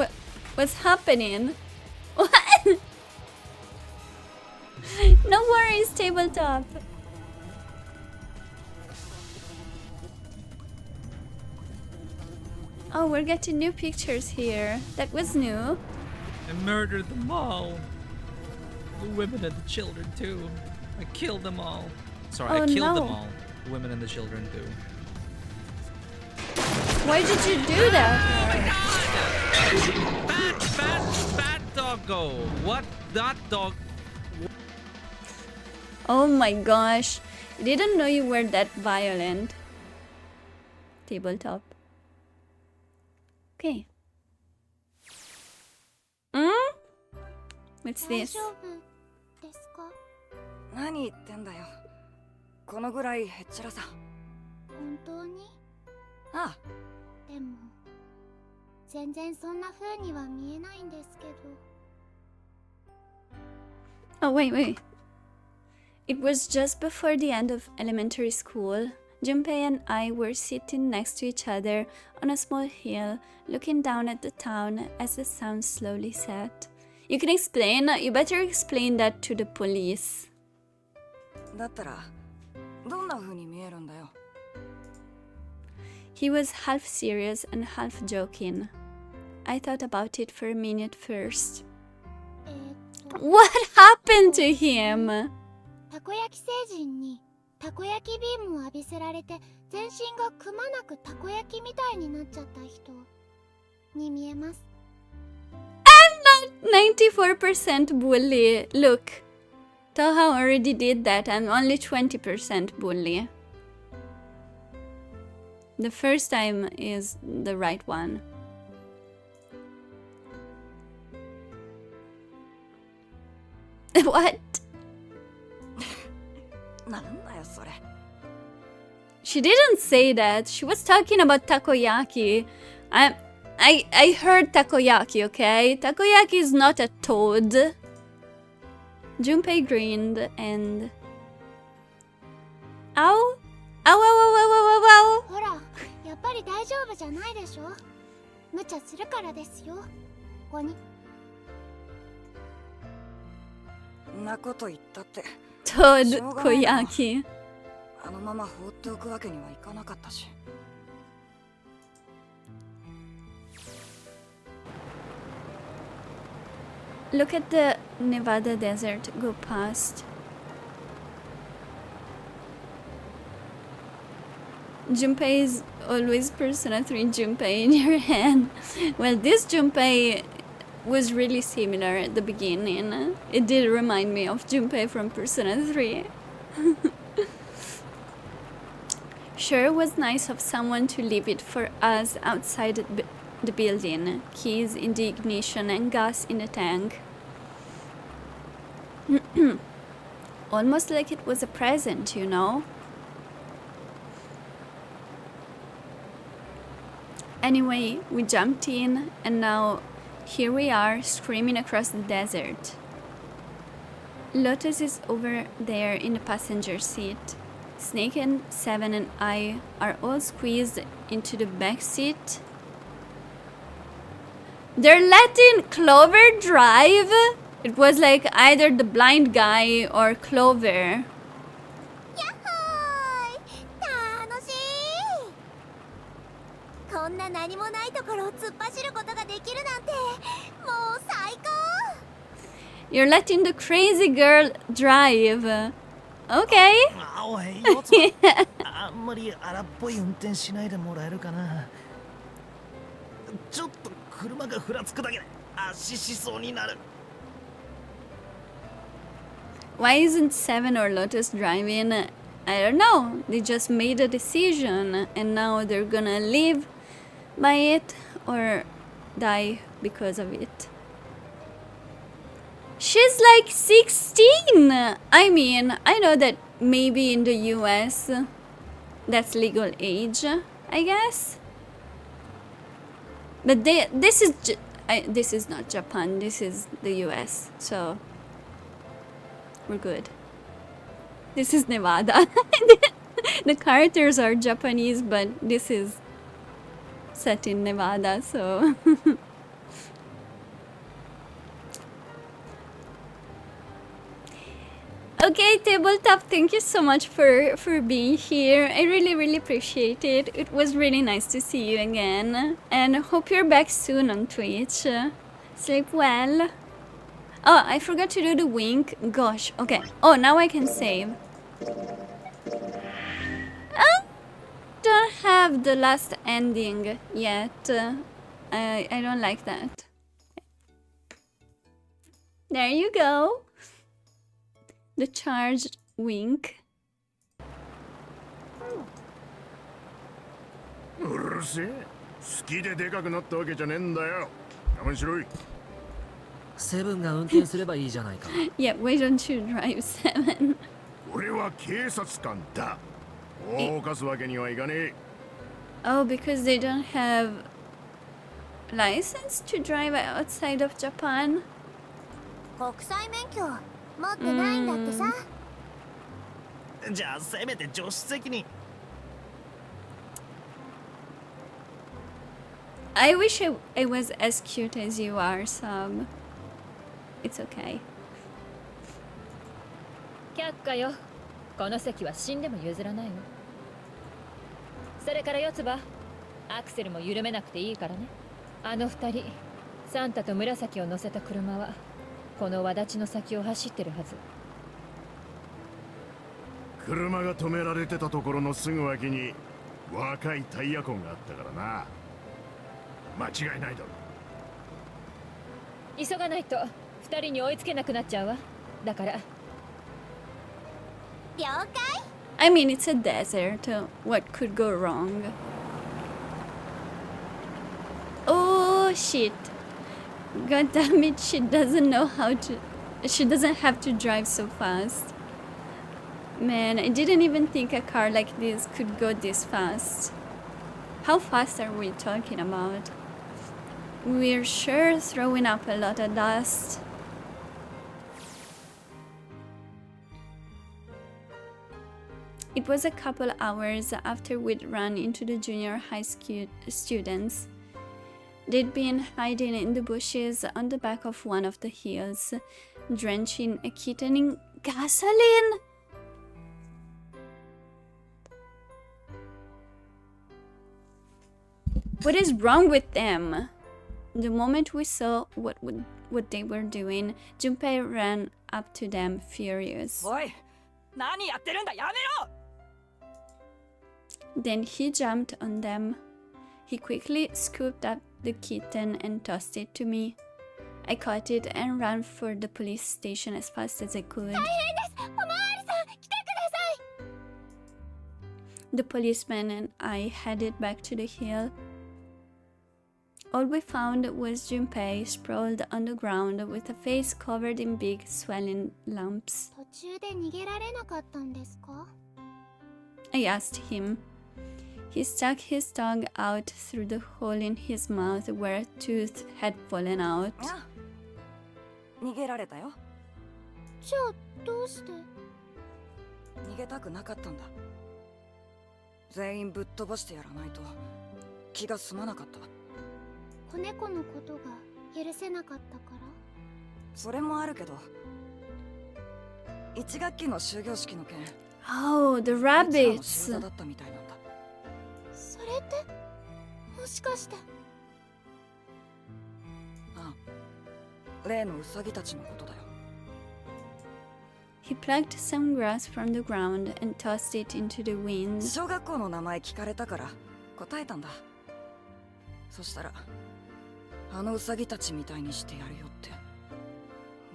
know. What's happening? What? No worries, Tabletop. Oh, we're getting new pictures here. That was new. I murdered them all. The women and the children too. I killed them all. Sorry, I killed them all. The women and the children too. Why did you do that? Bad doggo. What? That dog. Oh my gosh. I didn't know you were that violent. Tabletop. Okay. What's 大 this? 丈夫ですか？何言ってんだよ。このぐらいへっちらさ。本当に？ああ、でも全然そんな風には見えないんですけど。 Oh, wait. It was just before the end of elementary school. Junpei and I were sitting next to each other on a small hill, looking down at the town as the sun slowly set. You can explain? You better explain that to the police. だったらどんな風に見えるんだよ。 He was half serious and half joking. I thought about it for a minute first. What happened to him? たこ焼き星人にたこ焼きビームを浴びせられて全身がくまなくたこ焼きみたいになっちゃった人に見えます。 94% bully. Look, Toha already did that. I'm only 20% bully. The first time is the right one. What? なんだよそれ。 She didn't say that. She was talking about takoyaki. I heard takoyaki, okay? Takoyaki is not a toad. Junpei grinned and... Ow? Ow, ow, ow, ow, ow, ow, ほら、やっぱり大丈夫じゃないでしょ。無茶するからですよ。ここに。んなこと言ったって。 Toad koyaki. あのまま放っておくわけにはいかなかったし。 Look at the Nevada desert go past. Junpei is always Persona 3 Junpei in your hand. Well, this Junpei was really similar at the beginning. It did remind me of Junpei from Persona 3. Sure was nice of someone to leave it for us outside the building. Keys in the ignition and gas in the tank. Almost like it was a present, you know? Anyway, we jumped in and now here we are screaming across the desert. Lotus is over there in the passenger seat. Snake and Seven and I are all squeezed into the back seat. They're letting Clover drive? It was like either the blind guy or Clover. やっほーい、楽しい。こんな何もないところを突っ走ることができるなんて、もう最高。 You're letting the crazy girl drive. Okay. あ、おい、よつあんまり荒っぽい運転しないでもらえるかな。ちょっと車がふらつくだけで圧死しそうになる。 Why isn't Seven or Lotus driving? I don't know. They just made a decision and now they're gonna live by it or die because of it. She's like 16! I mean, I know that maybe in the US that's legal age, I guess. But this is not Japan, this is the US, so we're good. This is Nevada. The characters are Japanese, but this is set in Nevada, so... Okay, Tabletop, thank you so much for being here. I really appreciate it. It was really nice to see you again. And hope you're back soon on Twitch. Sleep well. Oh, I forgot to do the wink. Gosh, okay. Oh, now I can save. Don't have the last ending yet. I don't like that. There you go. The charged Wink. うるせえ。好きででかくなったわけじゃねえんだよ。我慢しろい。セブンが運転すればいいじゃないか。Yeah, why don't you drive 7? 俺は警察官だ。法を犯すわけにはいかねえ。 Oh, because they don't have license to drive outside of Japan? 国際免許持ってないんだってさ。じゃあせめて助手席に。 I wish I was as cute as you are, Sub. It's okay. 却下よ。この席は死んでも譲らないわ。それから四つ葉、アクセルも緩めなくていいからね。あの二人、サンタと紫を乗せた車はこの轍の先を走ってるはず。車が止められてたところのすぐ脇に若いタイヤ痕があったからな。間違いないだろ。急がないと二人に追いつけなくなっちゃうわ。だから。了解。 I mean, it's a desert. What could go wrong? Oh shit. God damn it, she doesn't know how to... She doesn't have to drive so fast. Man, I didn't even think a car like this could go this fast. How fast are we talking about? We're sure throwing up a lot of dust. It was a couple hours after we'd run into the junior high students. They'd been hiding in the bushes on the back of one of the hills, drenching a kitten in gasoline. What is wrong with them? The moment we saw what they were doing, Junpei ran up to them furious. おい、何やってるんだ、やめろ! Then he jumped on them. He quickly scooped up the kitten and tossed it to me. I caught it and ran for the police station as fast as I could. The policeman and I headed back to the hill. All we found was Junpei sprawled on the ground with a face covered in big swelling lumps. 途中で逃げられなかったんですか? I asked him. He stuck his tongue out through the hole in his mouth where a tooth had fallen out. 逃げられたよ。じゃあどうして? 逃げたくなかったんだ。全員ぶっ飛ばしてやらないと気が済まなかった。子猫のことが許せなかったから？それもあるけど、1学期の終業式の件、 Oh, the rabbits! 仕業だったみたいなんだ。それってもしかして？ああ、例のウサギたちのことだよ。He plucked some grass from the ground and tossed it into the wind. 小学校の名前聞かれたから答えたんだ。そしたら、あのウサギたちみたいにしてやるよって。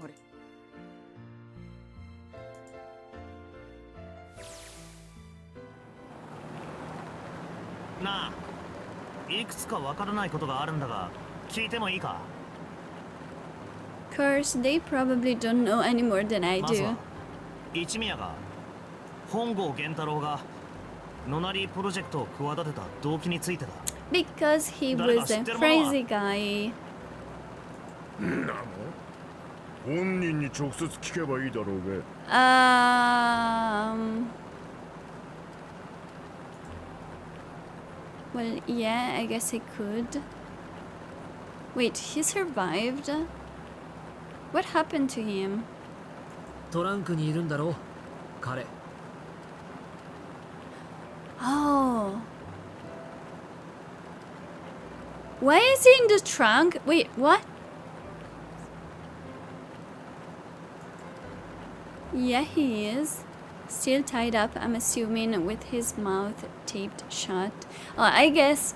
あれ。なあ、いくつかわからないことがあるんだが、聞いてもいいか? Of course, they probably don't know any more than I まず do. は一宮が本郷源太郎がノナリープロジェクトを企てた動機についてだ。Because he was a crazy guy. んなもん本人に直接聞けばいいだろうが。Well, yeah, I guess I could. Wait, he survived? What happened to him? トランクにいるんだろう、彼。Oh. Why is he in the trunk? Wait, what? Yeah, he is. Still tied up, I'm assuming, with his mouth taped shut. Oh, I guess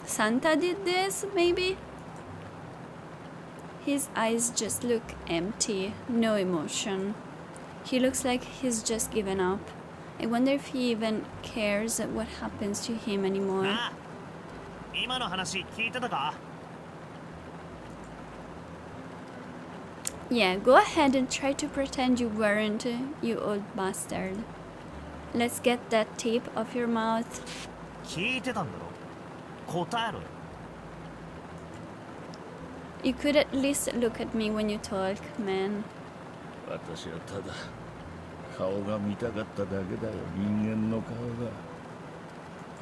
Santa did this, maybe? His eyes just look empty, no emotion. He looks like he's just given up. I wonder if he even cares what happens to him anymore. ああ、今の話聞いてたか？ Yeah, go ahead and try to pretend you weren't, you old bastard. Let's get that tape off your mouth. 聞いてたんだろ？答えろよ。 You could at least look at me when you talk, man. 私はただ顔が見たかっただけだよ。人間の顔が。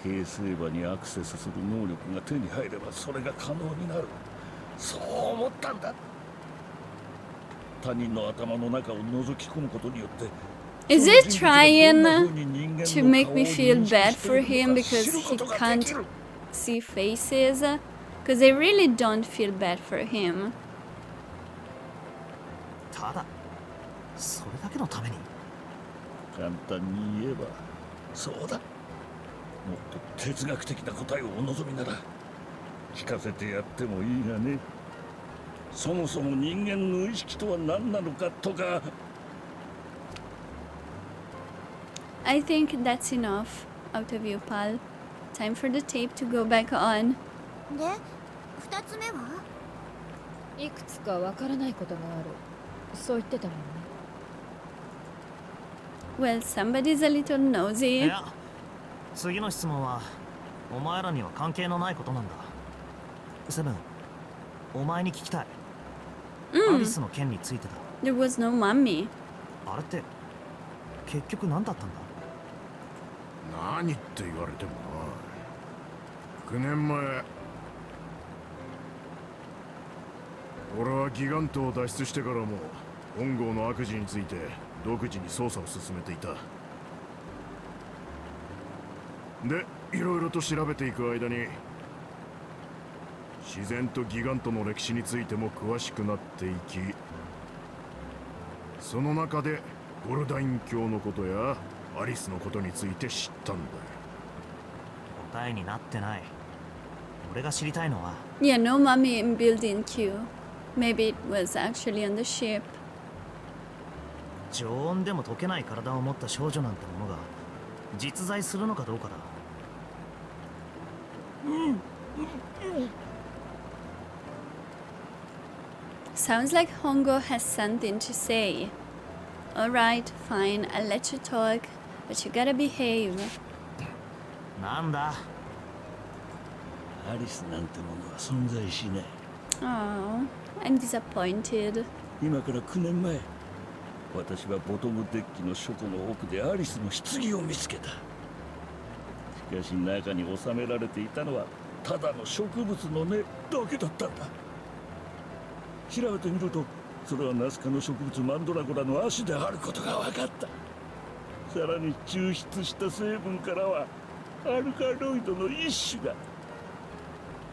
形成場にアクセスする能力が手に入ればそれが可能になる。そう思ったんだ。他人の頭の中を覗き込むことによって。 Is it trying to make me feel bad for him because he can't see faces? Because I really don't feel bad for him. ただそれだけのために。簡単に言えばそうだ。もっと哲学的な答えをお望みなら聞かせてやってもいいがね。そもそも人間の意識とは何なのかとか。 I think that's enough out of you, pal. Time for the tape to go back on. で、2つ目は？いくつかわからないことがある。そう言ってたもんね。 Well, somebody's a little い nosy. や、次の質問はお前らには関係のないことなんだ。セブン、お前に聞きたい。アリスの件についてだ。 There was no mummy. あれって結局何だったんだ？何って言われてもな。9年前俺はギガントを脱出してからも本郷の悪事について独自に捜査を進めていた。で、いろいろと調べていく間に自然とギガントの歴史についても詳しくなっていき、その中でゴルダイン教のことやアリスのことについて知ったんだよ。答えになってない。俺が知りたいのは。 Yeah, no mummy in building Q. Maybe it was actually on the ship. 常温でも溶けない体を持った少女なんてものが実在するのかどうかだ。Sounds like Hongo has something to say. Alright, fine, I'll let you talk, but you gotta behave. なんだ？アリスなんてものは存在しない。 Oh, I'm disappointed. 今から9年前、私はボトムデッキの書庫の奥でアリスの棺を見つけた。しかし中に収められていたのはただの植物の根だけだったんだ。調べてみると、それはナスカの植物マンドラゴラの足であることが分かった。さらに抽出した成分からはアルカロイドの一種だ。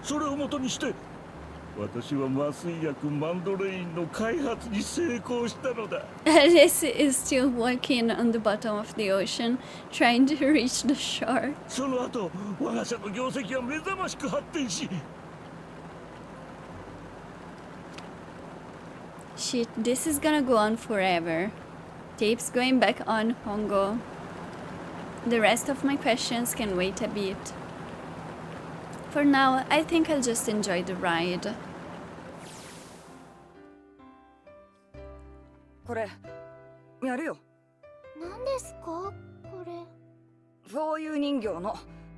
それをもとにして私は麻酔薬マンドレインの開発に成功したのだ。Alice is still walking on the bottom of the ocean, trying to reach the shore. その後、我が社の業績は目覚ましく発展し。Shit, this is gonna go on forever. Tape's going back on, Hongo. The rest of my questions can wait a bit. For now, I think I'll just enjoy the ride. これやるよ。何ですかこれ？フォーユー人形の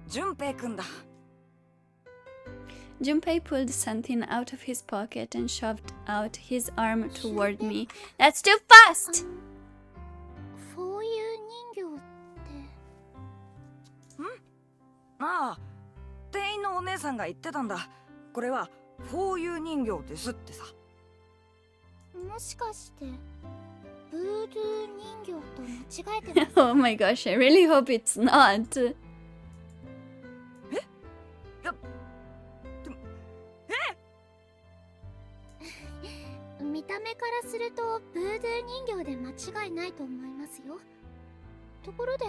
純平くんだ。Junpei pulled something out of his pocket and shoved out his arm toward me. That's too fast! フォーユー人形って？ああ、店員のお姉さんが言ってたんだ。これはフォーユー人形ですってさ。もしかしてブードゥー人形と間違えてます？ Oh my gosh, I really hope it's not. 見た目からするとブードゥー人形で間違いないと思いますよ。ところで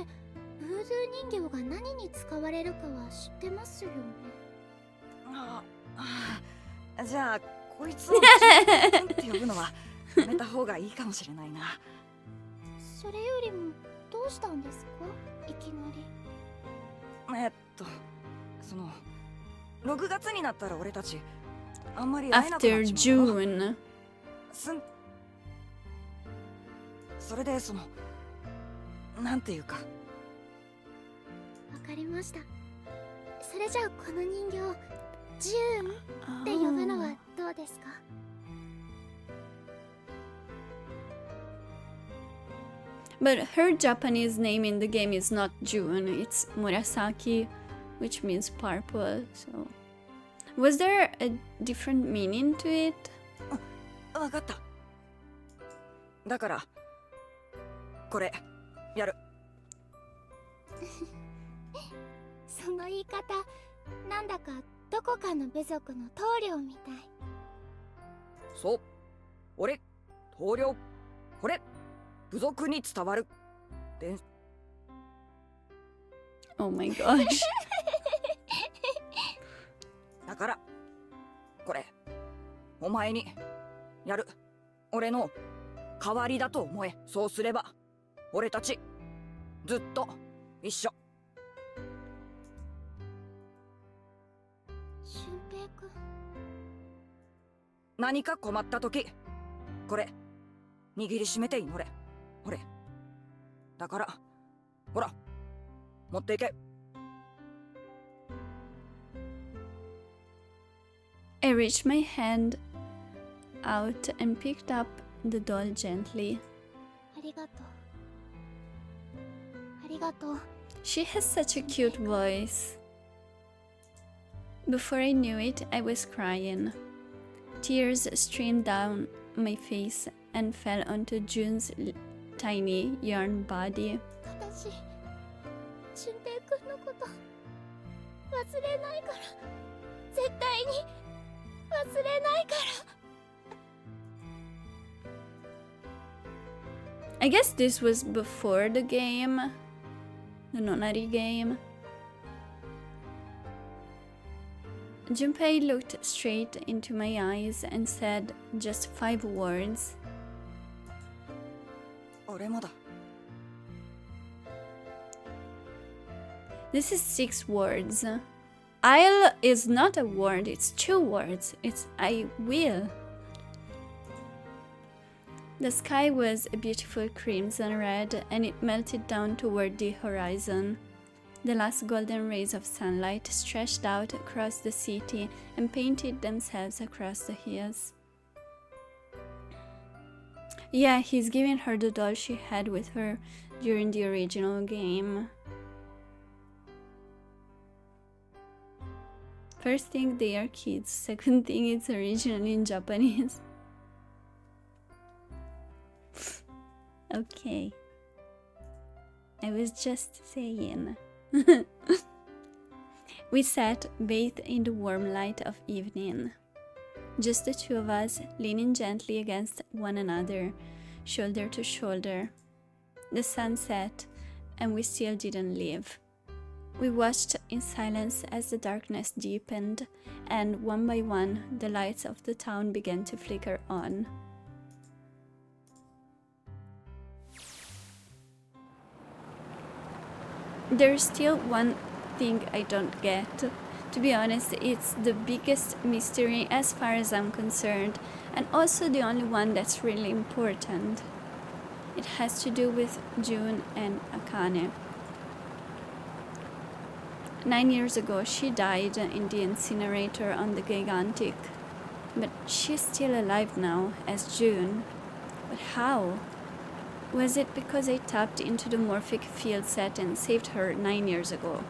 ブードゥー人形が何に使われるかは知ってますよね？じゃあこいつを純平くんって呼ぶのはやめた方がいいかもしれないな。それよりもどうしたんですか、いきなり。その6月になったら俺たちあんまり会えなくなっ After ちまうだろ。 June. それでそのなんていうか。わかりました。それじゃあこの人形ジューンって呼ぶのはどうですか？ But her Japanese name in the game is not June, it's Murasaki, which means purple, so... Was there a different meaning to it? わかった。だからこれやる。その言い方、なんだかどこかの部族の棟梁みたい。そう、俺棟梁、これ部族に伝わる。Oh my gosh. だからこれお前にやる。俺の代わりだと思え。そうすれば俺たちずっと一緒。俊平くん。何か困った時これ握りしめて祈れ。ほれだからほら持っていけ。 I reached my hand out and picked up the doll gently. ありがとう。ありがとう。 She has such a cute voice. Before I knew it, I was crying. Tears streamed down my face and fell onto June's tiny yarn body. 私、俊平くんのこと忘れないから。絶対に忘れないから。 I guess this was before the game, the Nonary game. Junpei looked straight into my eyes and said just 5 words. 俺もだ。 This is 6 words. I'll is not a word, it's 2 words. It's I will. The sky was a beautiful crimson red and it melted down toward the horizon. The last golden rays of sunlight stretched out across the city and painted themselves across the hills. Yeah, he's giving her the doll she had with her during the original game. First thing, they are kids. Second thing, it's originally in Japanese. Okay. I was just saying. We sat, bathed in the warm light of evening. Just the 2 of us, leaning gently against one another, shoulder to shoulder. The sun set, and we still didn't leave. We watched in silence as the darkness deepened, and one by one, the lights of the town began to flicker on. There's still one thing I don't get. To be honest, it's the biggest mystery as far as I'm concerned, and also the only one that's really important. It has to do with June and Akane. 9 years ago, she died in the incinerator on the Gigantic. But she's still alive now as June. But how? Was it because I tapped into the morphic field set and saved her 9 years ago?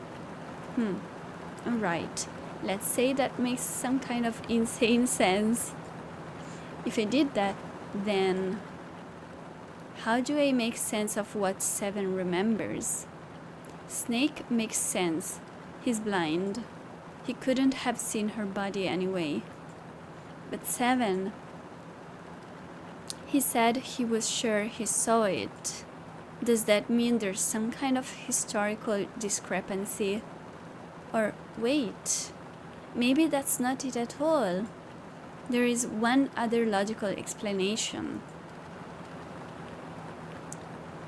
Alright, let's say that makes some kind of insane sense. If I did that, then how do I make sense of what Seven remembers? Snake makes sense. He's blind. He couldn't have seen her body anyway. But Seven... He said he was sure he saw it. Does that mean there's some kind of historical discrepancy? Or wait, maybe that's not it at all. There is one other logical explanation.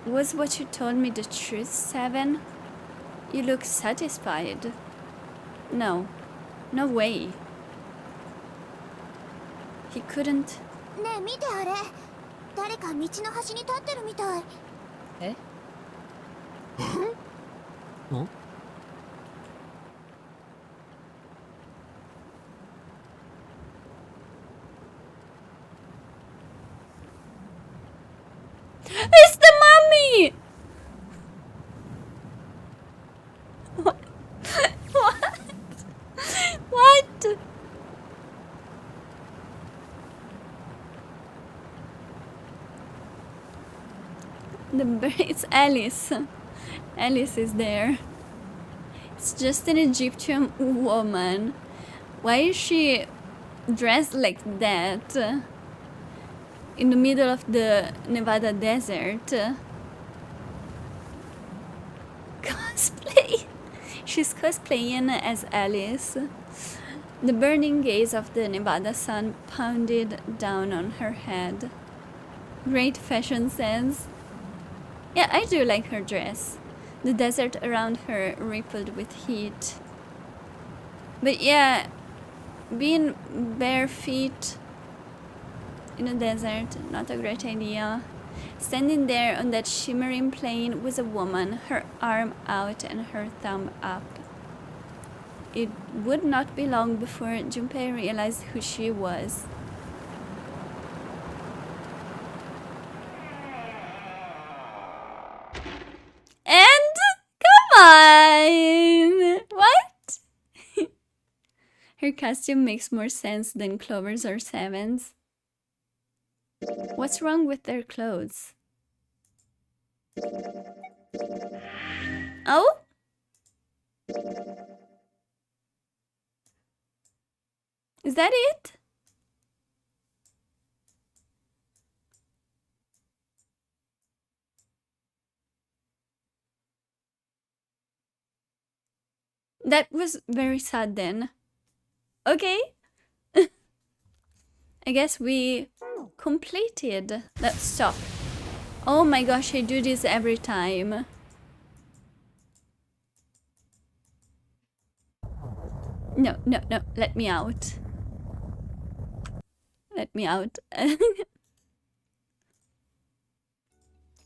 Was what you told me the truth, Seven? You look satisfied. No. No way. He couldn't. ねえ見てあれ、誰か道の端に立ってるみたい。え？ん？ It's the mummy! What? What? What? It's Alice. Alice is there. It's just an Egyptian woman. Why is she dressed like that? In the middle of the Nevada desert. Cosplay! She's cosplaying as Alice. The burning gaze of the Nevada sun pounded down on her head. Great fashion sense. Yeah, I do like her dress. The desert around her rippled with heat. But yeah, being bare feet in a desert, not a great idea. Standing there on that shimmering plain was a woman, her arm out and her thumb up. It would not be long before Junpei realized who she was. And come on! What? Her costume makes more sense than Clover's or Seven's. What's wrong with their clothes? Oh? Is that it? That was very sad then. Okay. I guess we completed. Let's stop. Oh my gosh, I do this every time. No, no, no, let me out. Let me out.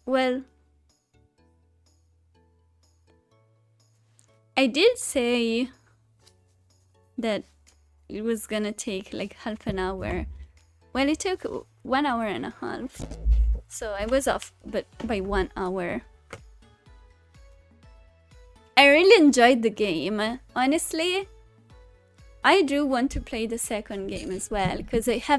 Well, I did say that it was gonna take like half an hour. Well, it took 1 hour and a half. So I was off but by 1 hour. I really enjoyed the game. Honestly, I do want to play the second game as well, because I have